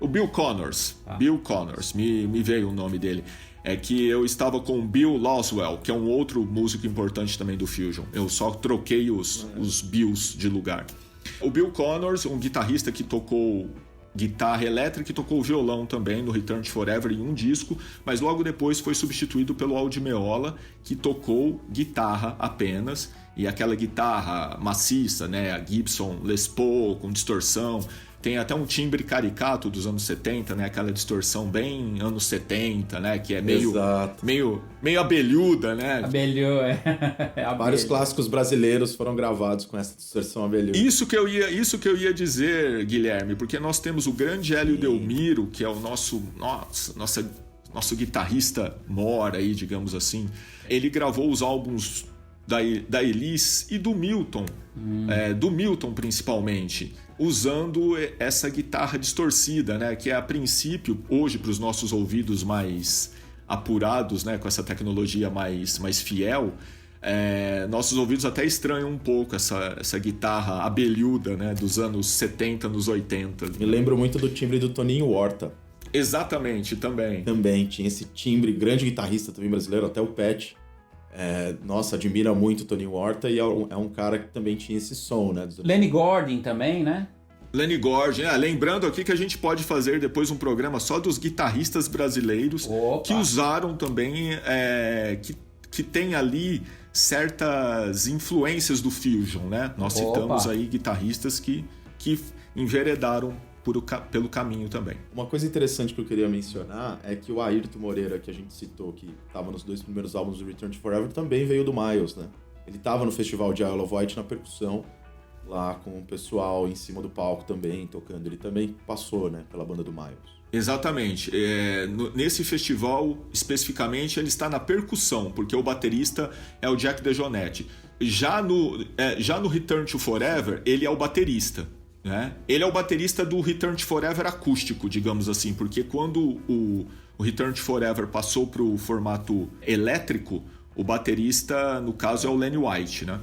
Bill Connors. Bill Connors, me veio o nome dele. É que eu estava com o Bill Laswell, que é um outro músico importante também do Fusion. Eu só troquei os Bills de lugar. O Bill Connors, um guitarrista que tocou guitarra elétrica e tocou violão também no Return to Forever em um disco, mas logo depois foi substituído pelo Aldi Meola, que tocou guitarra apenas, e aquela guitarra maciça, né, a Gibson Les Paul com distorção. Tem até um timbre caricato dos anos 70, né? Aquela distorção bem anos 70, né? Que é meio abelhuda, né? Abelhou, Vários clássicos brasileiros foram gravados com essa distorção abelhuda. Isso que eu ia dizer, Guilherme, porque nós temos o grande Hélio Delmiro, que é o nosso guitarrista mor aí, digamos assim. Ele gravou os álbuns da Elis e do Milton, do Milton principalmente, usando essa guitarra distorcida, né, que é a princípio, hoje para os nossos ouvidos mais apurados, né, com essa tecnologia mais fiel, nossos ouvidos até estranham um pouco essa guitarra abelhuda, né, dos anos 70, anos 80. Me lembro muito do timbre do Toninho Horta. Exatamente, também. Também tinha esse timbre, grande guitarrista também brasileiro, até o Pet. Nossa, admira muito o Toninho Horta e é um cara que também tinha esse som, né? Lenny Gordon também, né? Lenny Gordon, lembrando aqui que a gente pode fazer depois um programa só dos guitarristas brasileiros. Opa. Que usaram também, que tem ali certas influências do Fusion, né? Nós citamos aí guitarristas que enveredaram pelo caminho também. Uma coisa interessante que eu queria mencionar é que o Ayrton Moreira, que a gente citou, que estava nos 2 primeiros álbuns do Return to Forever, também veio do Miles, né? Ele estava no festival de Isle of Wight na percussão, lá com o pessoal em cima do palco também, tocando. Ele também passou, né, pela banda do Miles. Exatamente. Nesse festival, especificamente, ele está na percussão, porque o baterista é o Jack DeJohnette. Já no Return to Forever, ele é o baterista. Né? Ele é o baterista do Return to Forever acústico, digamos assim, porque quando o Return to Forever passou para o formato elétrico, o baterista, no caso, é o Lenny White, né?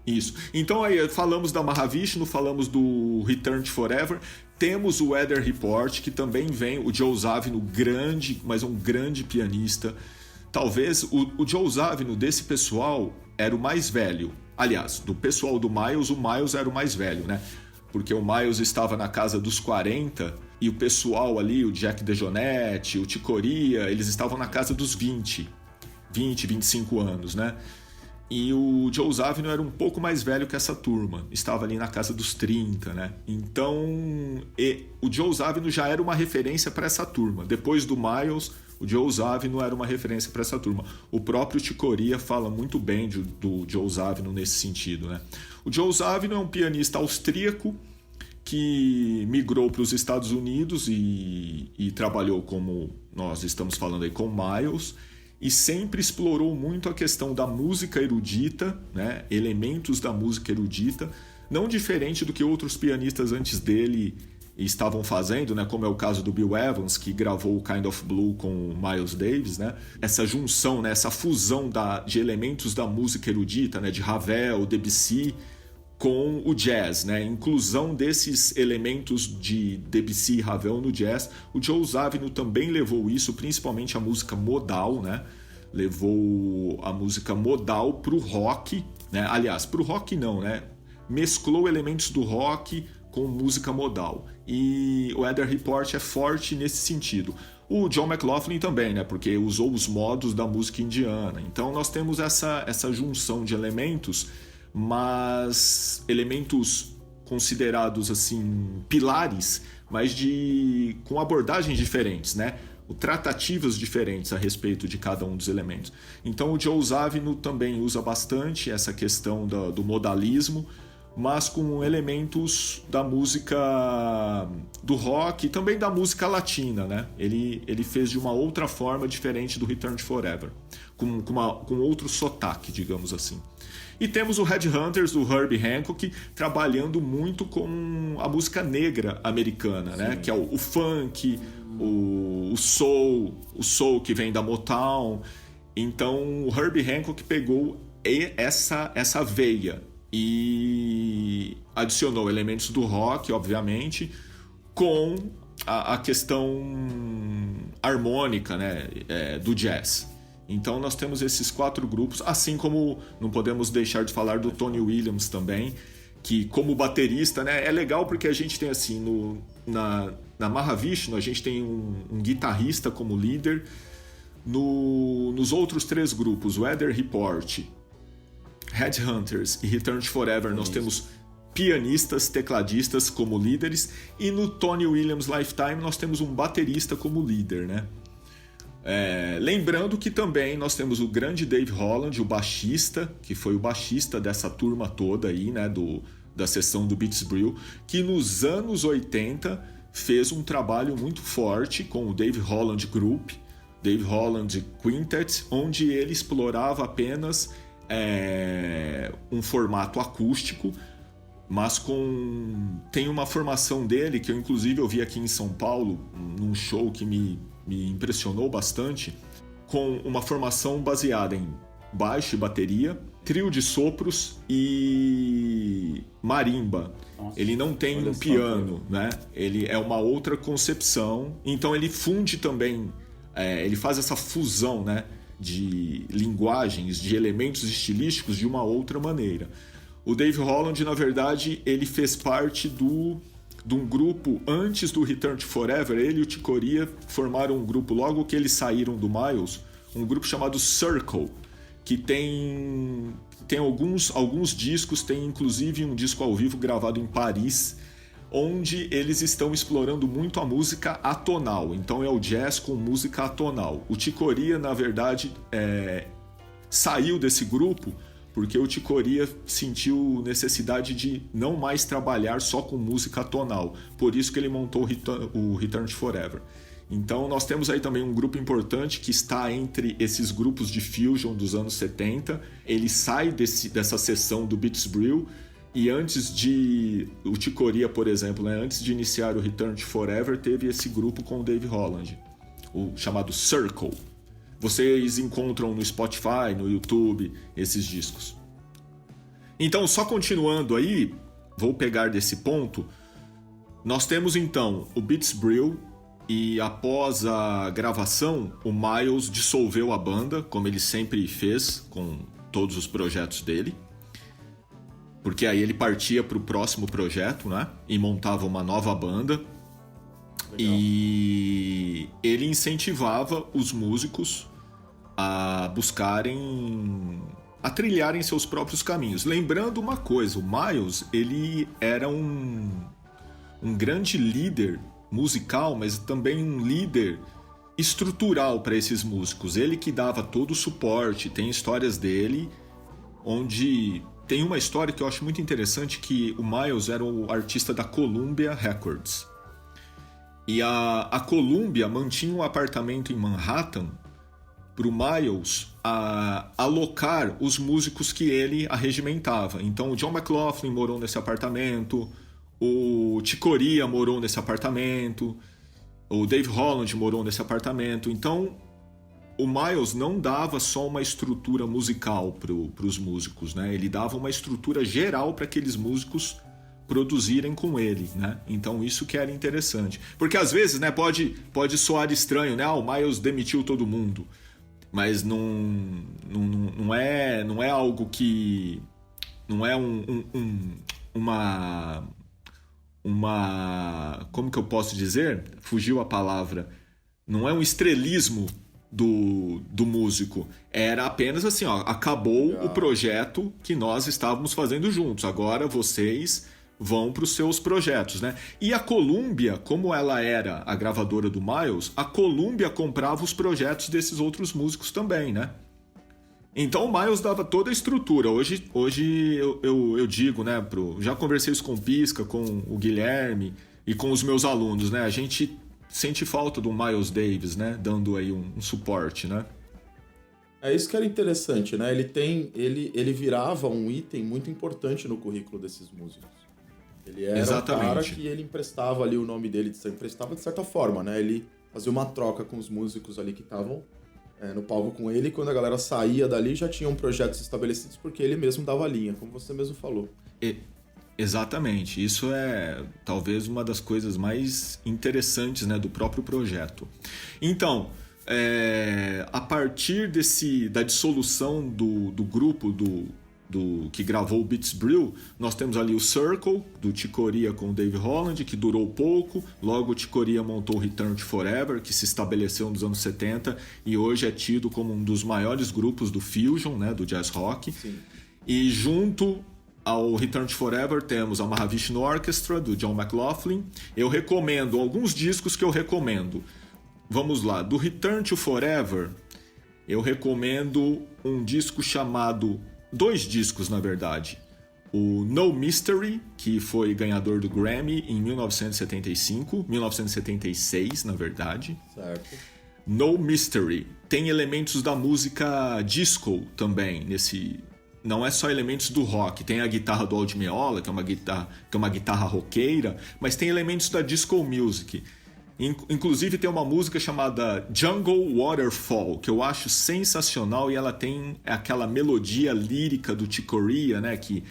Isso. Então aí falamos da Mahavishnu, falamos do Return to Forever, temos o Weather Report, que também vem, o Joe Zawinul, mas um grande pianista. Talvez o Joe Zawinul desse pessoal era o mais velho. Aliás, do pessoal do Miles, o Miles era o mais velho, né? Porque o Miles estava na casa dos 40 e o pessoal ali, o Jack DeJohnette, o Chick Corea, eles estavam na casa dos 20, 25 anos, né? E o Joe Zawinul era um pouco mais velho que essa turma, estava ali na casa dos 30, né? Então, o Joe Zawinul já era uma referência para essa turma. Depois do Miles, o Joe Zawinul era uma referência para essa turma. O próprio Chick Corea fala muito bem do Joe Zawinul nesse sentido, né? O Joe Zawinul é um pianista austríaco que migrou para os Estados Unidos e trabalhou, como nós estamos falando aí, com Miles, e sempre explorou muito a questão da música erudita, né? Elementos da música erudita, não diferente do que outros pianistas antes dele estavam fazendo, né? Como é o caso do Bill Evans, que gravou o Kind of Blue com o Miles Davis, né? Essa junção, né? Essa fusão de elementos da música erudita, né? De Ravel, Debussy, com o jazz, né? Inclusão desses elementos de Debussy e Ravel no jazz. O Joe Zawinul também levou isso, principalmente a música modal, né? Levou a música modal pro rock, né? Aliás, pro rock não, né? Mesclou elementos do rock com música modal. E o Weather Report é forte nesse sentido. O John McLaughlin também, né? Porque usou os modos da música indiana. Então nós temos essa junção de elementos, mas elementos considerados assim pilares, mas com abordagens diferentes, né? Tratativas diferentes a respeito de cada um dos elementos. Então o Joe Zawinul também usa bastante essa questão do modalismo, mas com elementos da música do rock e também da música latina, né? Ele fez de uma outra forma diferente do Return to Forever, com outro sotaque, digamos assim. E temos o Headhunters, do Herbie Hancock, trabalhando muito com a música negra americana, né? Que é o funk, o soul que vem da Motown. Então o Herbie Hancock pegou essa veia e adicionou elementos do rock, obviamente, com a questão harmônica, né? Do jazz. Então nós temos esses 4 grupos, assim como não podemos deixar de falar do Tony Williams também, que como baterista, né, é legal porque a gente tem assim, na Mahavishnu a gente tem um guitarrista como líder, nos outros 3 grupos, Weather Report, Headhunters e Return to Forever, nós temos pianistas, tecladistas como líderes, e no Tony Williams Lifetime nós temos um baterista como líder, né? Lembrando que também nós temos o grande Dave Holland, o baixista, que foi o baixista dessa turma toda aí, né, da sessão do Beats Brew, que nos anos 80 fez um trabalho muito forte com o Dave Holland Group, Dave Holland Quintet, onde ele explorava apenas um formato acústico, mas tem uma formação dele que eu inclusive eu vi aqui em São Paulo, num show que me impressionou bastante, com uma formação baseada em baixo e bateria, trio de sopros e marimba. Nossa, ele não tem um piano, né? Ele é uma outra concepção. Então ele funde também, ele faz essa fusão, né, de linguagens, de elementos estilísticos de uma outra maneira. O Dave Holland, na verdade, ele fez parte de um grupo antes do Return to Forever. Ele e o Chick Corea formaram um grupo logo que eles saíram do Miles, um grupo chamado Circle, que tem alguns discos, tem inclusive um disco ao vivo gravado em Paris, onde eles estão explorando muito a música atonal. Então é o jazz com música atonal. O Chick Corea, na verdade, saiu desse grupo porque o Chick Corea sentiu necessidade de não mais trabalhar só com música atonal. Por isso que ele montou o Return to Forever. Então nós temos aí também um grupo importante que está entre esses grupos de fusion dos anos 70. Ele sai dessa sessão do Beats Brew e o Chick Corea, por exemplo, né, antes de iniciar o Return to Forever, teve esse grupo com o Dave Holland, o chamado Circle. Vocês encontram no Spotify, no YouTube, esses discos. Então, só continuando aí, vou pegar desse ponto. Nós temos então o Beats Brew e após a gravação, o Miles dissolveu a banda, como ele sempre fez com todos os projetos dele. Porque aí ele partia para o próximo projeto, né? E montava uma nova banda. Legal. E ele incentivava os músicos a buscarem a trilharem seus próprios caminhos. Lembrando uma coisa, o Miles, ele era um grande líder musical, mas também um líder estrutural para esses músicos. Ele que dava todo o suporte. Tem histórias dele, onde tem uma história que eu acho muito interessante, que o Miles era o artista da Columbia Records. E a Columbia mantinha um apartamento em Manhattan para o Miles alocar os músicos que ele arregimentava. Então o John McLaughlin morou nesse apartamento, o Chick Corea morou nesse apartamento, o Dave Holland morou nesse apartamento. Então o Miles não dava só uma estrutura musical para os músicos, né? Ele dava uma estrutura geral para aqueles músicos produzirem com ele, né? Então isso que era interessante. Porque às vezes, né, pode soar estranho, né? O Miles demitiu todo mundo. Mas não é algo que... Não é uma... Como que eu posso dizer? Fugiu a palavra. Não é um estrelismo do músico. Era apenas assim, ó, acabou o projeto que nós estávamos fazendo juntos. Agora vocês vão para os seus projetos, né? E a Columbia, como ela era a gravadora do Miles, a Columbia comprava os projetos desses outros músicos também, né? Então o Miles dava toda a estrutura. Hoje eu digo, né? Já conversei isso com o Pisca, com o Guilherme e com os meus alunos, né? A gente sente falta do Miles Davis, né? Dando aí um suporte, né? É isso que era interessante, né? Ele virava um item muito importante no currículo desses músicos. Ele era Exatamente. um cara que ele emprestava ali o nome dele, emprestava de certa forma, né? Ele fazia uma troca com os músicos ali que estavam no palco com ele, e quando a galera saía dali já tinham projetos estabelecidos porque ele mesmo dava a linha, como você mesmo falou. Exatamente. Isso é talvez uma das coisas mais interessantes, né, do próprio projeto. Então, a partir da dissolução do grupo que gravou o Beats Brew, nós temos ali o Circle, do Chick Corea com o Dave Holland, que durou pouco. Logo o Chick Corea montou o Return to Forever, que se estabeleceu nos anos 70 e hoje é tido como um dos maiores grupos do fusion, né, do jazz rock. Sim. E junto ao Return to Forever temos a Mahavishnu Orchestra, do John McLaughlin. Eu recomendo alguns discos que eu recomendo. Vamos lá, do Return to Forever eu recomendo um disco chamado... 2 discos, na verdade. O No Mystery, que foi ganhador do Grammy em 1976, na verdade. Certo. No Mystery. Tem elementos da música disco também, nesse... Não é só elementos do rock. Tem a guitarra do Aldi Meola, que é uma guitarra roqueira, mas tem elementos da disco music. Inclusive tem uma música chamada Jungle Waterfall, que eu acho sensacional, e ela tem aquela melodia lírica do Chick Corea, né, que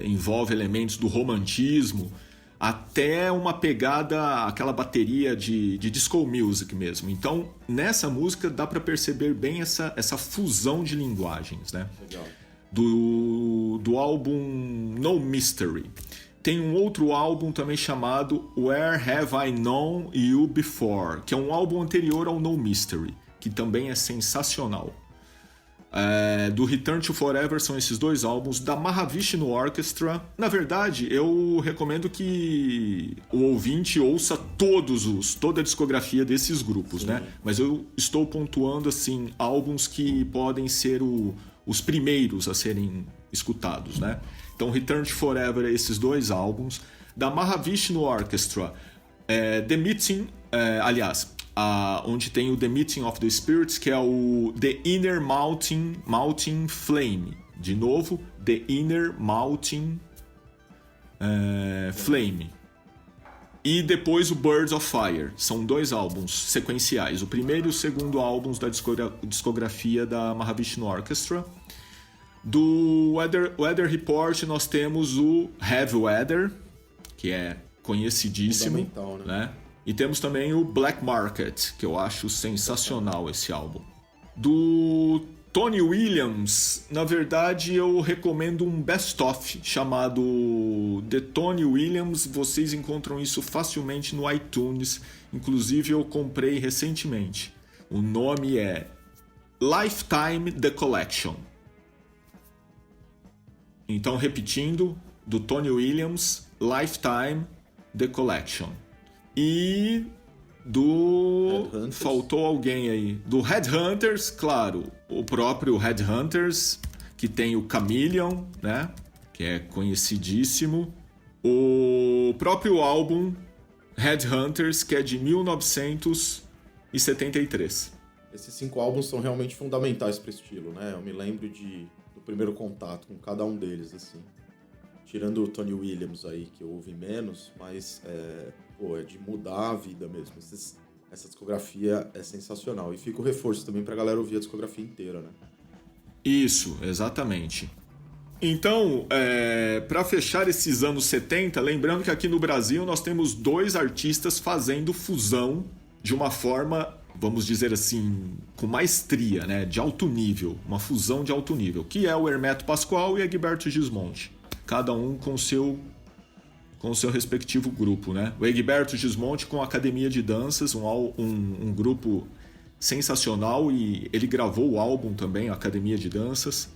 envolve elementos do romantismo, até uma pegada, aquela bateria de disco music mesmo. Então, nessa música dá para perceber bem essa fusão de linguagens, né? Legal. Do álbum No Mystery. Tem um outro álbum também chamado Where Have I Known You Before, que é um álbum anterior ao No Mystery, que também é sensacional. Do Return to Forever são esses 2 álbuns. Da Mahavishnu Orchestra, na verdade, eu recomendo que o ouvinte ouça toda a discografia desses grupos, né? Mas eu estou pontuando assim álbuns que podem ser os primeiros a serem escutados, né? Então, Return to Forever é esses 2 álbuns. Da Mahavishnu Orchestra, The Meeting, onde tem o The Meeting of the Spirits, que é o The Inner Mounting Flame. De novo, The Inner Mounting Flame. E depois o Birds of Fire. São 2 álbuns sequenciais. O primeiro e o segundo álbuns da discografia da Mahavishnu Orchestra. Do Weather Report nós temos o Heavy Weather, que é conhecidíssimo, né? E temos também o Black Market, que eu acho sensacional esse álbum. Do Tony Williams, na verdade eu recomendo um best-of chamado The Tony Williams. Vocês encontram isso facilmente no iTunes, inclusive eu comprei recentemente. O nome é Lifetime The Collection. Então, repetindo, do Tony Williams, Lifetime, The Collection. E do... Headhunters. Faltou alguém aí. Do Headhunters, claro, o próprio Headhunters, que tem o Chameleon, né? Que é conhecidíssimo. O próprio álbum Headhunters, que é de 1973. Esses 5 álbuns são realmente fundamentais para o estilo, né? Eu me lembro do primeiro contato com cada um deles, assim. Tirando o Tony Williams aí, que eu ouvi menos, mas é de mudar a vida mesmo. Essa discografia é sensacional. E fica o reforço também pra galera ouvir a discografia inteira, né? Isso, exatamente. Então, para fechar esses anos 70, lembrando que aqui no Brasil nós temos 2 artistas fazendo fusão de uma forma, vamos dizer assim, com maestria, né? De alto nível, uma fusão de alto nível, que é o Hermeto Pascoal e Egberto Gismonti. Cada um com o seu respectivo grupo, né? O Egberto Gismonti com a Academia de Danças, um grupo sensacional, e ele gravou o álbum também, a Academia de Danças.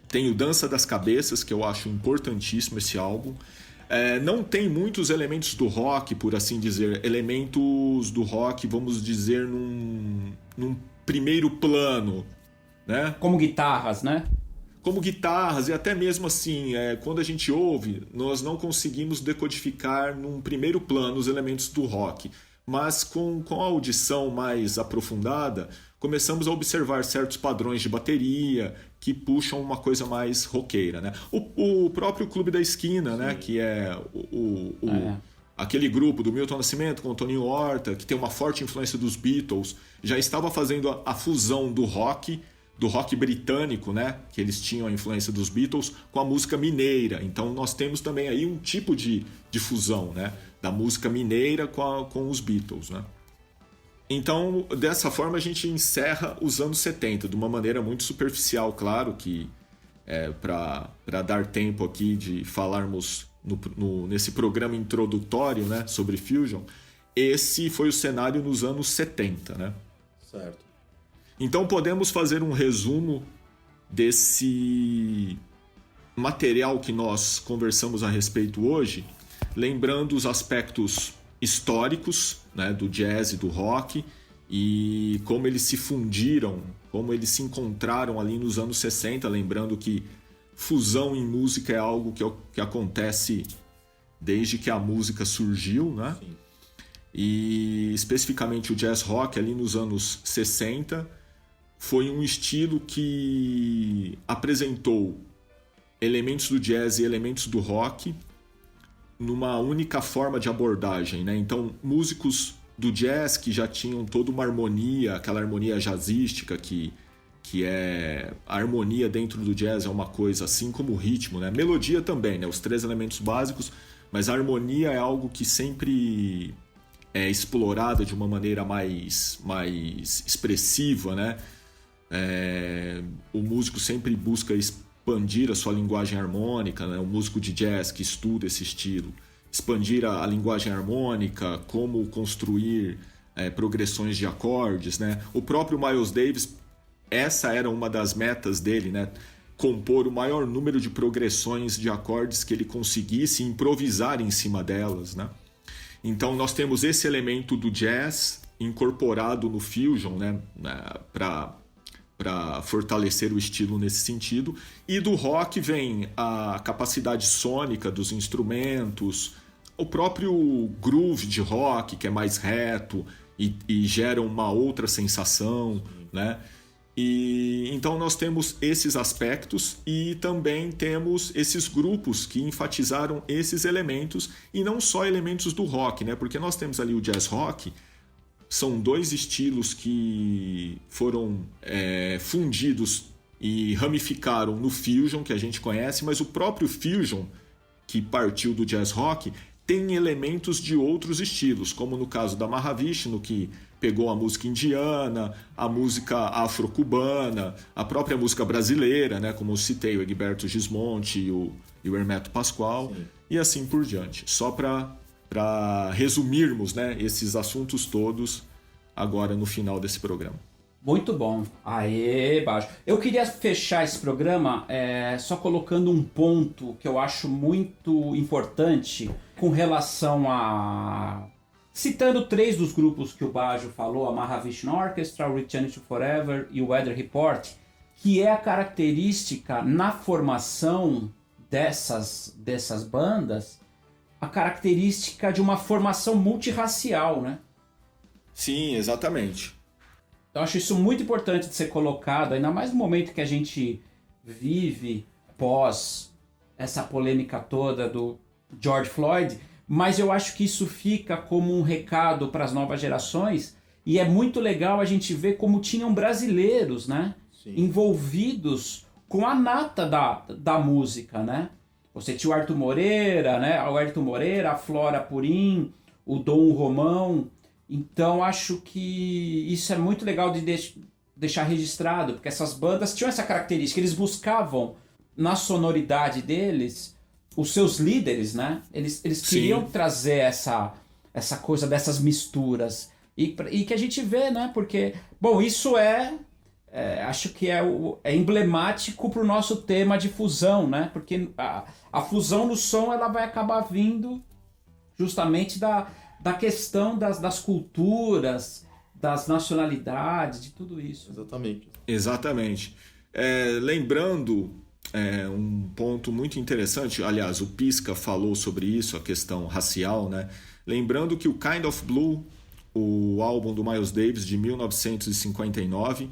Tem o Dança das Cabeças, que eu acho importantíssimo esse álbum. Não tem muitos elementos do rock, por assim dizer, elementos do rock, vamos dizer, num primeiro plano, né? Como guitarras, né? Como guitarras, e até mesmo assim, quando a gente ouve, nós não conseguimos decodificar num primeiro plano os elementos do rock. Mas com a audição mais aprofundada, começamos a observar certos padrões de bateria que puxam uma coisa mais roqueira, né? O próprio Clube da Esquina, né? Que é aquele grupo do Milton Nascimento com o Toninho Horta, que tem uma forte influência dos Beatles, já estava fazendo a fusão do rock britânico, né? Que eles tinham a influência dos Beatles, com a música mineira. Então nós temos também aí um tipo de fusão, né? Da música mineira com os Beatles, né? Então, dessa forma, a gente encerra os anos 70, de uma maneira muito superficial, claro, que para dar tempo aqui de falarmos nesse programa introdutório, né, sobre Fusion. Esse foi o cenário nos anos 70, né? Certo. Então podemos fazer um resumo desse material que nós conversamos a respeito hoje, lembrando os aspectos históricos, né, do jazz e do rock, e como eles se fundiram, como eles se encontraram ali nos anos 60, lembrando que fusão em música é algo que acontece desde que a música surgiu, né? Sim. E especificamente o jazz rock ali nos anos 60 foi um estilo que apresentou elementos do jazz e elementos do rock numa única forma de abordagem, né? Então, músicos do jazz que já tinham toda uma harmonia, aquela harmonia jazzística que é... A harmonia dentro do jazz é uma coisa, assim como o ritmo, né? Melodia também, né? Os 3 elementos básicos, mas a harmonia é algo que sempre é explorada de uma maneira mais expressiva, né? O músico sempre busca expandir a sua linguagem harmônica, né? O músico de jazz que estuda esse estilo, expandir a linguagem harmônica, como construir progressões de acordes, né? O próprio Miles Davis, essa era uma das metas dele, né? Compor o maior número de progressões de acordes que ele conseguisse improvisar em cima delas, né? Então nós temos esse elemento do jazz incorporado no fusion, né? Para fortalecer o estilo nesse sentido. E do rock vem a capacidade sônica dos instrumentos, o próprio groove de rock, que é mais reto e gera uma outra sensação, né? E então nós temos esses aspectos e também temos esses grupos que enfatizaram esses elementos, e não só elementos do rock, né? Porque nós temos ali o jazz rock. São 2 estilos que foram fundidos e ramificaram no fusion, que a gente conhece, mas o próprio fusion, que partiu do jazz rock, tem elementos de outros estilos, como no caso da Mahavishnu, que pegou a música indiana, a música afro-cubana, a própria música brasileira, né, como eu citei, o Egberto Gismonti e o Hermeto Pascoal, sim, e assim por diante. Só para resumirmos, né, esses assuntos todos agora no final desse programa. Muito bom. Aê, baixo. Eu queria fechar esse programa só colocando um ponto que eu acho muito importante com relação a... Citando 3 dos grupos que o Bajo falou, a Mahavishnu Orchestra, o Eternity to Forever e o Weather Report, que é a característica na formação dessas bandas, a característica de uma formação multirracial, né? Sim, exatamente. Então acho isso muito importante de ser colocado, ainda mais no momento que a gente vive pós essa polêmica toda do George Floyd, mas eu acho que isso fica como um recado para as novas gerações, e é muito legal a gente ver como tinham brasileiros, né, envolvidos com a nata da música, né? Você tinha o Arthur Moreira, né, a Flora Purim, o Dom Romão. Então acho que isso é muito legal de deixar registrado, porque essas bandas tinham essa característica, eles buscavam na sonoridade deles os seus líderes, né? Eles queriam trazer essa coisa dessas misturas e que a gente vê, né? Porque, bom, isso acho que é emblemático para o nosso tema de fusão, né? Porque a fusão no som ela vai acabar vindo justamente da questão das culturas, das nacionalidades, de tudo isso. Exatamente. Lembrando um ponto muito interessante, aliás, o Pisca falou sobre isso, a questão racial, né? Lembrando que o Kind of Blue, o álbum do Miles Davis de 1959,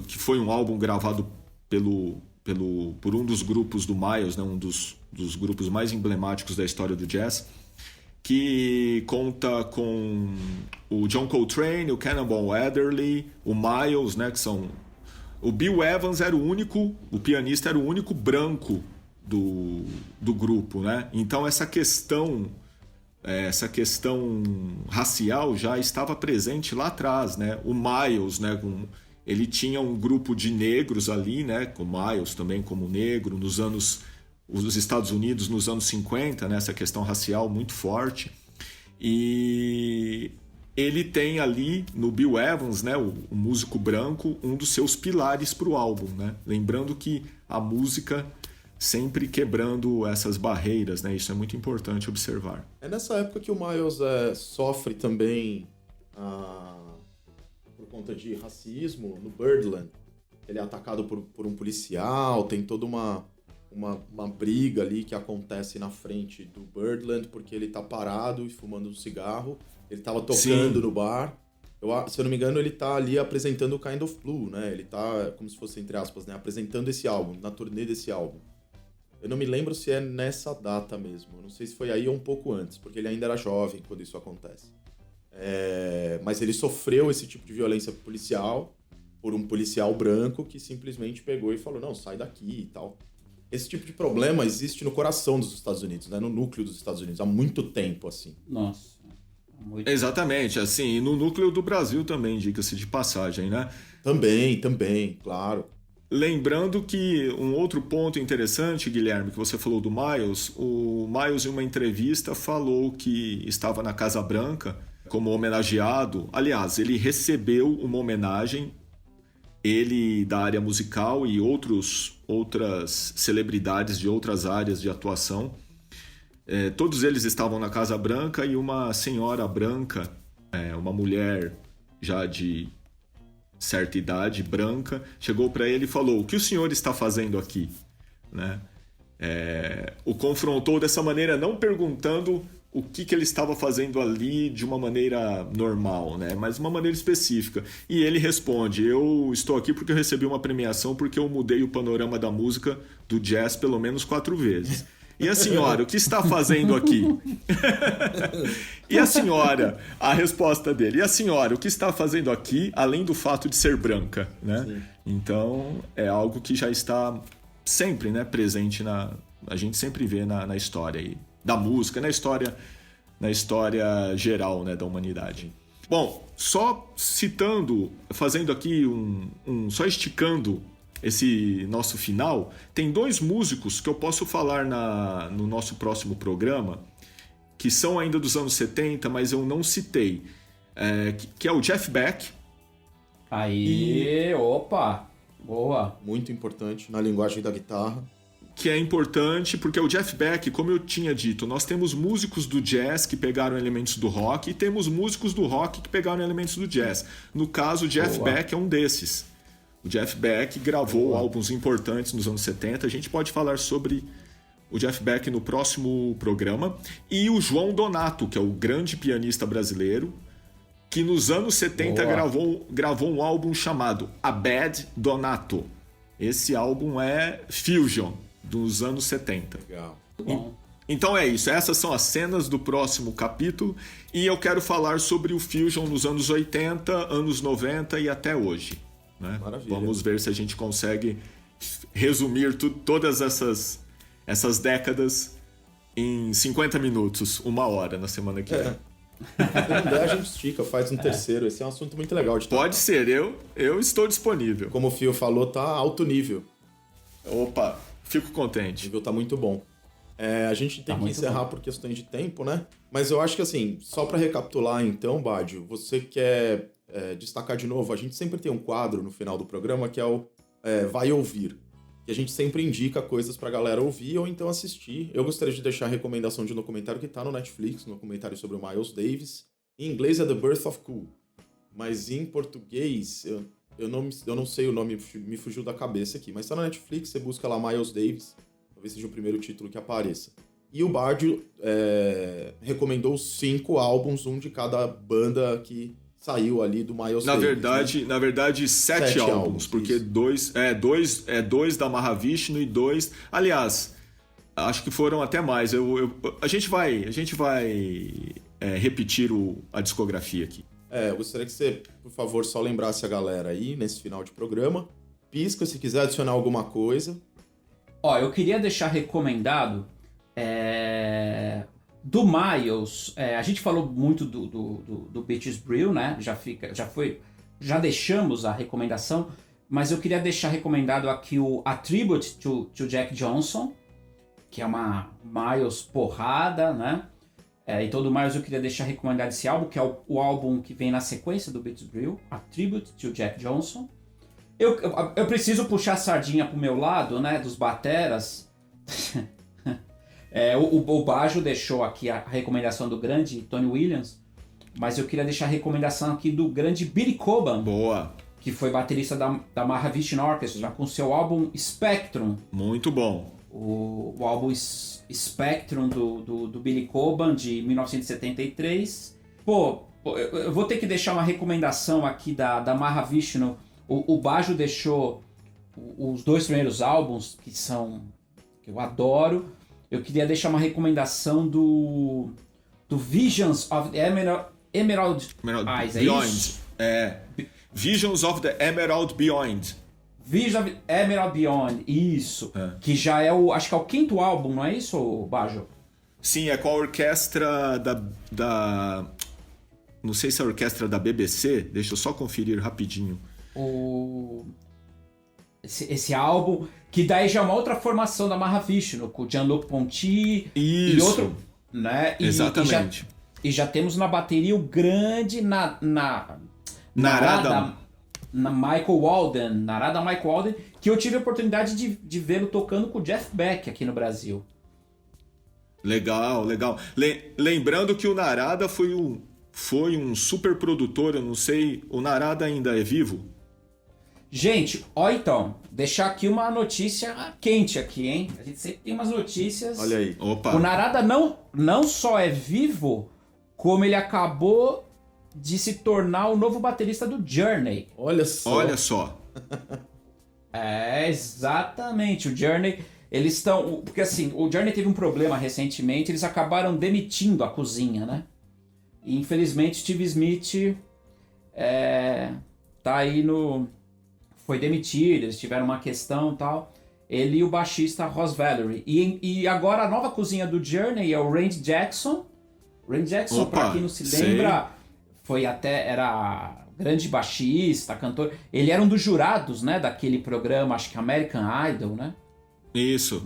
que foi um álbum gravado por um dos grupos do Miles, né? Um dos grupos mais emblemáticos da história do jazz, que conta com o John Coltrane, o Cannonball Adderley, o Miles, né, que são... O Bill Evans o pianista era o único branco do grupo, né? Então essa questão racial já estava presente lá atrás, né? O Miles, né, ele tinha um grupo de negros ali, né, com o Miles também como negro, os Estados Unidos nos anos 50, né, essa questão racial muito forte. E ele tem ali no Bill Evans, né, o músico branco, um dos seus pilares para o álbum, né? Lembrando que a música sempre quebrando essas barreiras, né? Isso é muito importante observar. É nessa época que o Miles sofre também por conta de racismo no Birdland. Ele é atacado por um policial, tem toda uma briga ali que acontece na frente do Birdland, porque ele tá parado e fumando um cigarro. Ele tava tocando no bar. Se eu não me engano, ele tá ali apresentando o Kind of Blue, né? Ele tá, como se fosse, entre aspas, né, apresentando esse álbum, na turnê desse álbum. Eu não me lembro se é nessa data mesmo. Eu não sei se foi aí ou um pouco antes, porque ele ainda era jovem quando isso acontece. Mas ele sofreu esse tipo de violência policial por um policial branco que simplesmente pegou e falou, não, sai daqui e tal. Esse tipo de problema existe no coração dos Estados Unidos, né? No núcleo dos Estados Unidos, há muito tempo, assim. Nossa. Exatamente, assim, e no núcleo do Brasil também, diga-se de passagem, né? Também, claro. Lembrando que um outro ponto interessante, Guilherme, que você falou do Miles, o Miles em uma entrevista falou que estava na Casa Branca como homenageado. Aliás, ele recebeu uma homenagem, ele da área musical e outras celebridades de outras áreas de atuação. Todos eles estavam na Casa Branca e uma senhora branca, uma mulher já de certa idade, branca, chegou para ele e falou, o que o senhor está fazendo aqui? Né? O confrontou dessa maneira, não perguntando o que ele estava fazendo ali de uma maneira normal, né? Mas uma maneira específica. E ele responde, eu estou aqui porque eu recebi uma premiação porque eu mudei o panorama da música do jazz pelo menos 4 vezes. E a senhora, o que está fazendo aqui? E a senhora, a resposta dele, e a senhora, o que está fazendo aqui, além do fato de ser branca, né? Sim. Então, é algo que já está sempre, né, presente a gente sempre vê na história aí, da música, na história geral, né, da humanidade. Bom, só citando, fazendo aqui só esticando esse nosso final, tem 2 músicos que eu posso falar no nosso próximo programa, que são ainda dos anos 70, mas eu não citei, que é o Jeff Beck Aí, opa, boa. Muito importante na linguagem da guitarra. Que é importante porque o Jeff Beck, como eu tinha dito, nós temos músicos do jazz que pegaram elementos do rock e temos músicos do rock que pegaram elementos do jazz. No caso, o Jeff Beck é um desses. O Jeff Beck gravou álbuns importantes nos anos 70. A gente pode falar sobre o Jeff Beck no próximo programa. E o João Donato, que é o grande pianista brasileiro, que nos anos 70 gravou um álbum chamado A Bad Donato. Esse álbum é Fusion, dos anos 70. Legal. Bom. Então é isso, essas são as cenas do próximo capítulo e eu quero falar sobre o Fusion nos anos 80, anos 90 e até hoje. Né? Maravilha. Vamos ver se a gente consegue resumir todas essas décadas em 50 minutos, 1 hora na semana que vem. Se não der, a gente estica, faz um terceiro. Esse é um assunto muito legal de Pode ser, eu estou disponível. Como o Fio falou, tá alto nível. Opa, fico O contente. nível tá muito bom. A gente tem que muito encerrar por questões de tempo, né? Mas eu acho que assim, só pra recapitular então, Bádio, você quer destacar de novo, a gente sempre tem um quadro no final do programa que é o Vai Ouvir. Que a gente sempre indica coisas pra galera ouvir ou então assistir. Eu gostaria de deixar a recomendação de um documentário que tá no Netflix, um documentário sobre o Miles Davis. Em inglês é The Birth of Cool. Mas em português, eu não sei o nome, me fugiu da cabeça aqui. Mas tá na Netflix, você busca lá Miles Davis. Talvez seja o primeiro título que apareça. E o Bádio recomendou 5 álbuns, um de cada banda que saiu ali do Miles Davis. Na verdade, 7 álbuns, porque dois da Mahavishnu e 2... Aliás, acho que foram até mais. A gente vai repetir a discografia aqui. Eu gostaria que você, por favor, só lembrasse a galera aí, nesse final de programa. Pisca se quiser adicionar alguma coisa. Ó, eu queria deixar recomendado do Miles. A gente falou muito do Beaches Brew, né? Já deixamos a recomendação, mas eu queria deixar recomendado aqui A Tribute to Jack Johnson, que é uma Miles porrada, né? Então do Miles eu queria deixar recomendado esse álbum, que é o álbum que vem na sequência do Beaches Brew, A Tribute to Jack Johnson. Eu preciso puxar a sardinha pro meu lado, né, dos bateras. O Bajo deixou aqui a recomendação do grande Tony Williams, mas eu queria deixar a recomendação aqui do grande Billy Cobham. Boa. Que foi baterista da Mahavishnu Orchestra, com seu álbum Spectrum. Muito bom. O álbum Spectrum do Billy Cobham, de 1973. Eu vou ter que deixar uma recomendação aqui da Mahavishnu. O Bajo deixou os 2 primeiros álbuns, que eu adoro. Eu queria deixar uma recomendação do Visions of the Emerald Eyes. Beyond. Visions of the Emerald Beyond. Visions of the Emerald Beyond, isso. Que já acho que é o 5º álbum, não é isso, Bajo? Sim, é com a orquestra da... Não sei se é a orquestra da BBC, deixa eu só conferir rapidinho. Esse álbum, que daí já é uma outra formação da Mahavishnu, com o Gianluca Ponty e outro, né? Exatamente. E já temos na bateria o grande Narada Michael Walden, que eu tive a oportunidade de vê-lo tocando com o Jeff Beck aqui no Brasil. Legal. Lembrando que o Narada foi um super produtor, eu não sei, o Narada ainda é vivo? Gente, então, deixar aqui uma notícia quente aqui, hein? A gente sempre tem umas notícias. Olha aí. Opa. O Narada não só é vivo, como ele acabou de se tornar o novo baterista do Journey. Olha só. Exatamente. O Journey, eles estão... Porque assim, o Journey teve um problema recentemente, eles acabaram demitindo a cozinha, né? E infelizmente Steve Smith tá aí foi demitido, eles tiveram uma questão e tal. Ele e o baixista Ross Valerie. E agora a nova cozinha do Journey é o Randy Jackson. Randy Jackson, pra quem não se lembra, era grande baixista, cantor. Ele era um dos jurados, né, daquele programa, acho que American Idol, né? Isso.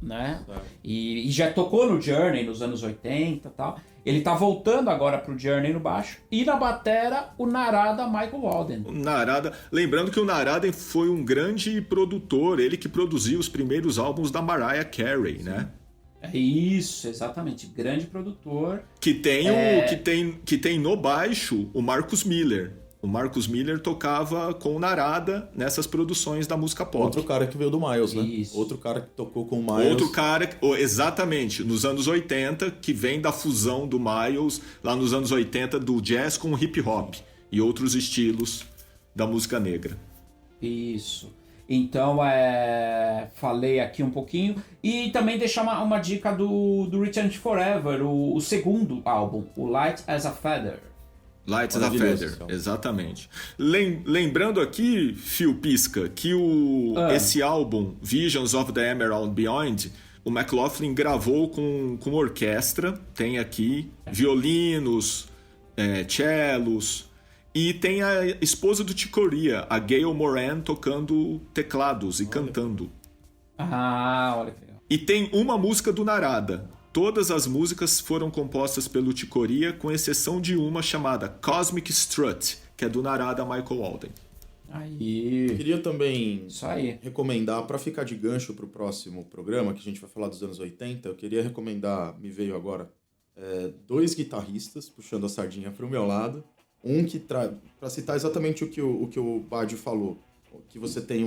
Né? E já tocou no Journey nos anos 80 e tal. Ele tá voltando agora pro Journey no baixo. E na batera, o Narada Michael Walden. O Narada, lembrando que o Narada foi um grande produtor, ele que produziu os primeiros álbuns da Mariah Carey, né? É isso, exatamente. Grande produtor. Que tem no baixo o Marcus Miller. O Marcus Miller tocava com o Narada nessas produções da música pop. Outro cara que veio do Miles, né? Isso. Outro cara que tocou com o Miles. Outro cara, exatamente, nos anos 80, que vem da fusão do Miles, lá nos anos 80, do jazz com o hip hop e outros estilos da música negra. Isso. Então, falei aqui um pouquinho. E também deixar uma dica do Return to Forever, o segundo álbum, o Light as a Feather. Light as a Feather, exatamente. Lembrando aqui, Phil Pisca, que esse álbum, Visions of the Emerald Beyond, o McLaughlin gravou com orquestra, tem aqui violinos, cellos, e tem a esposa do Chick Corea, a Gail Moran, tocando teclados e cantando. Olha que legal. E tem uma música do Narada. Todas as músicas foram compostas pelo Chick Corea, com exceção de uma chamada Cosmic Strut, que é do Narada Michael Walden. Aí. Queria também Isso aí. recomendar, para ficar de gancho para o próximo programa, que a gente vai falar dos anos 80, eu queria recomendar, me veio agora, 2 guitarristas, puxando a sardinha para o meu lado. Um que para citar exatamente o que o Badio falou, que você tem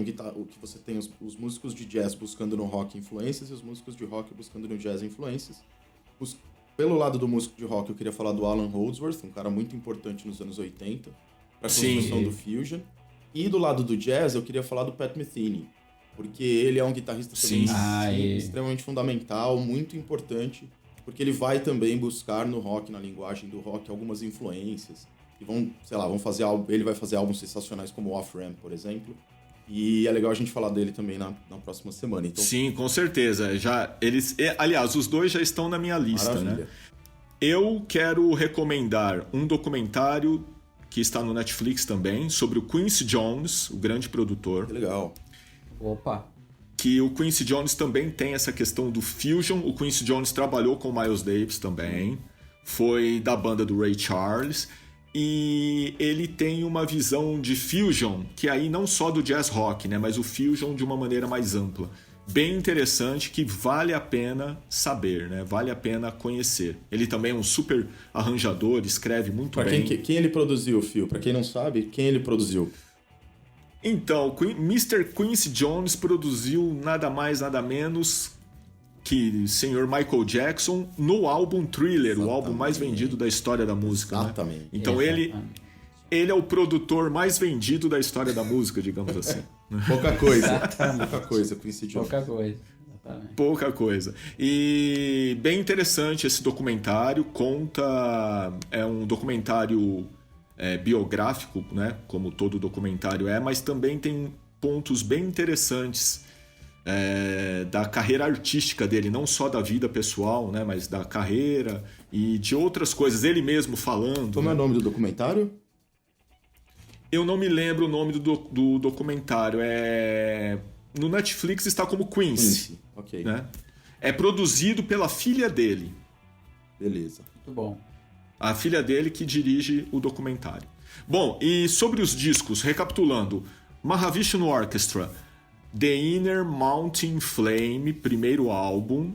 os músicos de jazz buscando no rock influências e os músicos de rock buscando no jazz influências. Pelo lado do músico de rock, eu queria falar do Alan Holdsworth, um cara muito importante nos anos 80, para a construção do Fusion. E do lado do jazz, eu queria falar do Pat Metheny, porque ele é um guitarrista também extremamente fundamental, muito importante, porque ele vai também buscar no rock, na linguagem do rock, algumas influências. E ele vai fazer álbuns sensacionais como Off-Ramp, por exemplo. E é legal a gente falar dele também na próxima semana. Então, sim, com certeza. Aliás, os dois já estão na minha lista, maravilha. né? Eu quero recomendar um documentário que está no Netflix também, sobre o Quincy Jones, o grande produtor. Que legal. Opa! Que o Quincy Jones também tem essa questão do fusion. O Quincy Jones trabalhou com o Miles Davis também. Foi da banda do Ray Charles. E ele tem uma visão de fusion, que aí não só do jazz rock, né, mas o fusion de uma maneira mais ampla. Bem interessante, que vale a pena saber, né? Vale a pena conhecer. Ele também é um super arranjador, escreve muito bem. Quem ele produziu, Phil? Pra quem não sabe, quem ele produziu? Então, Mr. Quincy Jones produziu nada mais, nada menos que Sr. Michael Jackson no álbum Thriller, exatamente, o álbum mais vendido da história da música. Exatamente. Né? Então ele é o produtor mais vendido da história da música, digamos assim. Pouca coisa. Pouca coisa, Quincy Jones. Pouca coisa. Exatamente. Pouca coisa. E bem interessante esse documentário. É um documentário biográfico, né? Como todo documentário mas também tem pontos bem interessantes da carreira artística dele, não só da vida pessoal, né, mas da carreira e de outras coisas, ele mesmo falando. Como é o nome do documentário? Eu não me lembro o nome do documentário. No Netflix está como Quincy. Ok. Né? É produzido pela filha dele. Beleza. Muito bom. A filha dele que dirige o documentário. Bom, e sobre os discos, recapitulando, Mahavishnu Orchestra, The Inner Mountain Flame, primeiro álbum,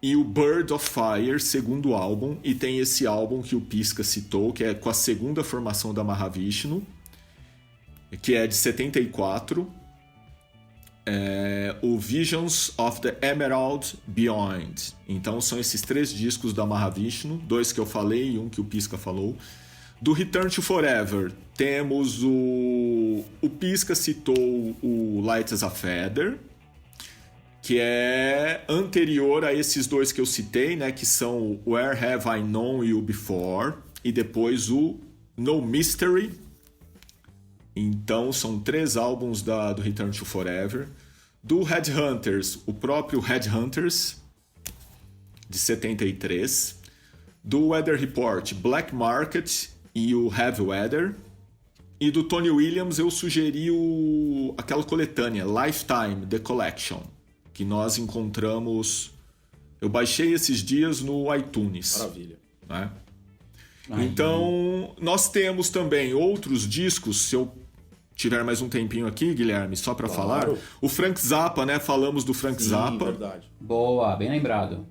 e o Bird of Fire, segundo álbum, e tem esse álbum que o Pisca citou, que é com a segunda formação da Mahavishnu, que é de 74, o Visions of the Emerald Beyond. Então são esses 3 discos da Mahavishnu, 2 que eu falei e um que o Pisca falou. Do Return to Forever, temos o Pisca citou o Light as a Feather, que é anterior a esses 2 que eu citei, né, que são o Where Have I Known You Before e depois o No Mystery. Então são 3 álbuns do Return to Forever. Do Headhunters, o próprio Headhunters, de 73. Do Weather Report, Black Market e o Heavy Weather. E do Tony Williams eu sugeri aquela coletânea, Lifetime, The Collection, que nós encontramos... Eu baixei esses dias no iTunes. Maravilha. né? Aí. Então, nós temos também outros discos, se eu tiver mais um tempinho aqui, Guilherme, só para falar. O Frank Zappa, né? Falamos do Frank Zappa. Verdade. Boa, bem lembrado.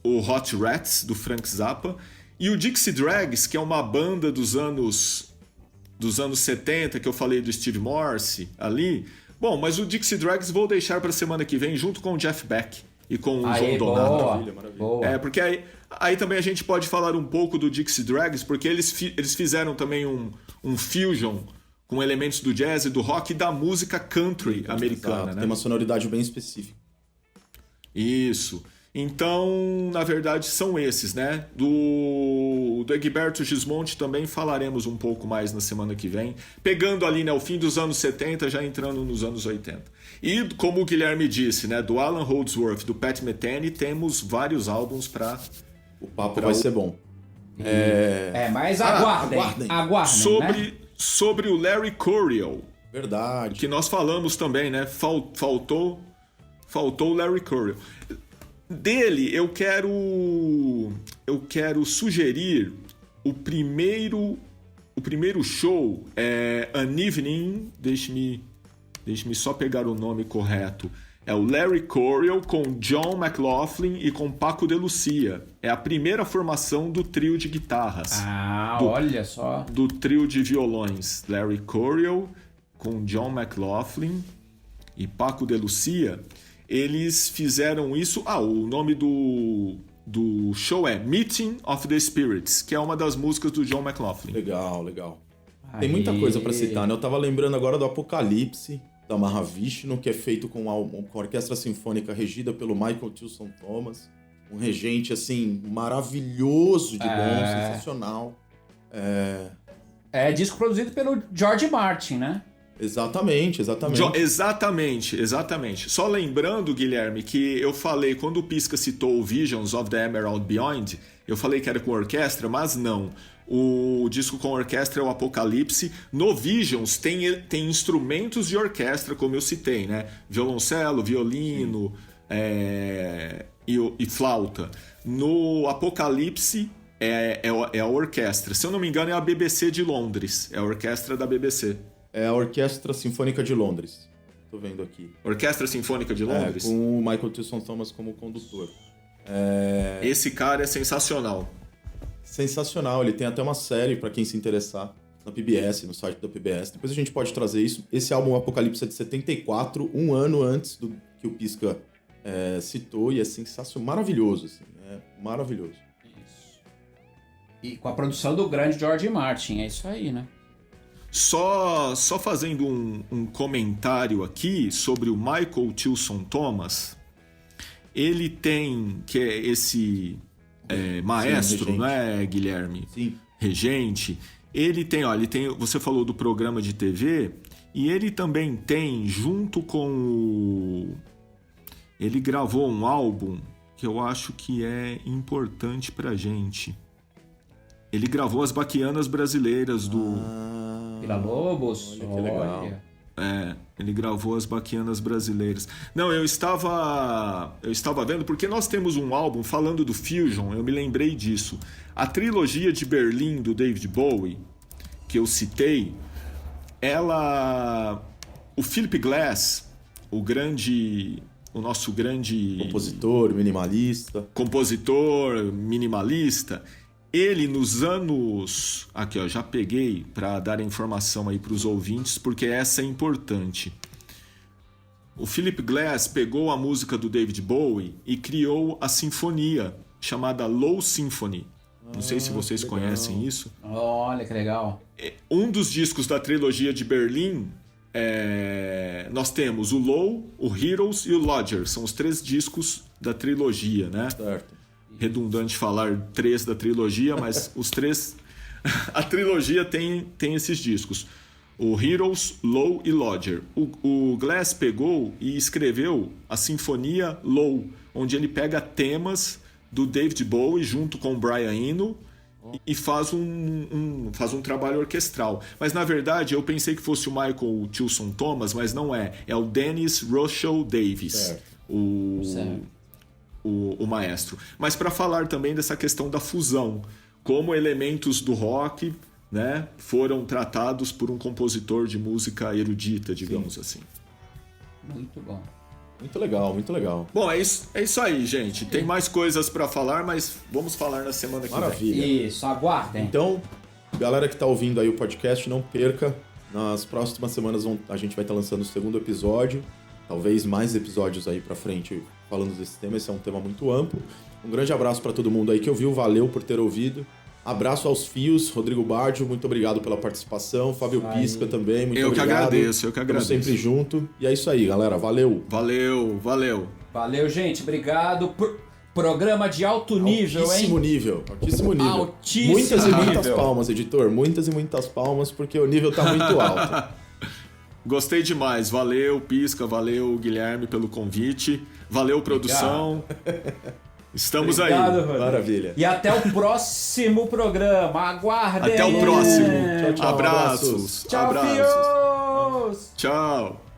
O Hot Rats, do Frank Zappa. E o Dixie Dregs, que é uma banda dos anos 70, que eu falei do Steve Morse ali. Bom, mas o Dixie Dregs vou deixar para semana que vem, junto com o Jeff Beck e com o João Donato. Boa, Maravilha. boa. Porque aí também a gente pode falar um pouco do Dixie Dregs, porque eles fizeram também um fusion com elementos do jazz e do rock e da música country americana. Exato, né? tem uma sonoridade bem específica. Isso. Então, na verdade, são esses, né? Do Egberto Gismonti também falaremos um pouco mais na semana que vem, pegando ali, né, o fim dos anos 70, já entrando nos anos 80. E, como o Guilherme disse, né, do Alan Holdsworth, do Pat Metheny, temos vários álbuns para... O papo vai ser bom. Mas aguardem. Né? Sobre o Larry Coryell, Verdade. que nós falamos também, né? Faltou o Larry Coryell. Dele, eu quero sugerir o primeiro show, An Evening, deixe-me só pegar o nome correto. É o Larry Coryell com John McLaughlin e com Paco de Lucia. É a primeira formação do trio de guitarras. Olha só. Do trio de violões. Larry Coryell com John McLaughlin e Paco de Lucia. Eles fizeram isso... o nome do show é Meeting of the Spirits, que é uma das músicas do John McLaughlin. Legal. Tem muita coisa pra citar, né? Eu tava lembrando agora do Apocalipse, da Mahavishnu, que é feito com a orquestra sinfônica regida pelo Michael Tilson Thomas. Um regente, assim, maravilhoso de bom, sensacional. É disco produzido pelo George Martin, né? Exatamente. Exatamente. Só lembrando, Guilherme, que eu falei, quando o Pisca citou o Visions of the Emerald Beyond, eu falei que era com orquestra, mas não. O disco com orquestra é o Apocalipse. No Visions tem instrumentos de orquestra, como eu citei, né? Violoncelo, violino e flauta. No Apocalipse é a orquestra. Se eu não me engano, é a BBC de Londres. É a orquestra da BBC. É a Orquestra Sinfônica de Londres. Tô vendo aqui. Orquestra Sinfônica de Londres? Com o Michael Tilson Thomas como condutor. Esse cara é sensacional. Sensacional. Ele tem até uma série, pra quem se interessar, na PBS, no site da PBS. Depois a gente pode trazer isso. Esse álbum Apocalipse é de 74, um ano antes do que o Pisca citou, e é sensacional. Maravilhoso, assim. Maravilhoso. Isso. E com a produção do grande George Martin, é isso aí, né? Só fazendo um comentário aqui sobre o Michael Tilson Thomas. Ele tem, que é esse maestro, regente. não é, Guilherme? Sim. Regente. Ele tem, você falou do programa de TV, e ele também tem, junto com ele gravou um álbum que eu acho que é importante pra gente. Ele gravou as Baquianas Brasileiras do... Villa-Lobos, olha que legal. Ele gravou as Baquianas Brasileiras. Não, eu estava vendo, porque nós temos um álbum falando do Fusion, eu me lembrei disso. A trilogia de Berlim do David Bowie, que eu citei, o Philip Glass, o nosso grande... Compositor, minimalista... Ele, nos anos... Aqui, ó, já peguei para dar a informação aí para os ouvintes, porque essa é importante. O Philip Glass pegou a música do David Bowie e criou a sinfonia, chamada Low Symphony. Não sei se vocês conhecem isso. Olha, que legal. Um dos discos da trilogia de Berlim, nós temos o Low, o Heroes e o Lodger. São os 3 discos da trilogia, né? Certo. Redundante falar 3 da trilogia, mas os 3... A trilogia tem esses discos. O Heroes, Low e Lodger. O Glass pegou e escreveu a Sinfonia Low, onde ele pega temas do David Bowie junto com o Brian Eno e faz um trabalho orquestral. Mas, na verdade, eu pensei que fosse o Michael Tilson Thomas, mas não é. É o Dennis Rochelle Davis. Certo. O maestro. Mas para falar também dessa questão da fusão, como elementos do rock, né, foram tratados por um compositor de música erudita, digamos assim. Muito bom. Muito legal, muito legal. Bom, é isso aí, gente. Tem mais coisas pra falar, mas vamos falar na semana que vem. Maravilha. Isso, aguardem. Então, galera que tá ouvindo aí o podcast, não perca. Nas próximas semanas a gente vai estar lançando o segundo episódio. Talvez mais episódios aí pra frente falando desse tema. Esse é um tema muito amplo. Um grande abraço pra todo mundo aí que ouviu. Valeu por ter ouvido. Abraço aos fios, Rodrigo Bardio, muito obrigado pela participação. Fábio Pisca também, muito obrigado. Eu que agradeço. Estamos sempre junto. E é isso aí, galera. Valeu. Valeu. Valeu, gente. Obrigado. Programa de alto nível, Altíssimo hein? nível. Altíssimo nível. Altíssimo muitas e muitas nível. palmas, editor. Muitas e muitas palmas, porque o nível tá muito alto. Gostei demais. Valeu, Pisca. Valeu, Guilherme, pelo convite. Valeu, produção. Estamos Obrigado, aí. Rodrigo. Maravilha. E até o próximo programa. Aguardem. Até o próximo. Tchau, tchau. Abraços. Tchau, Abraços. fios. Tchau.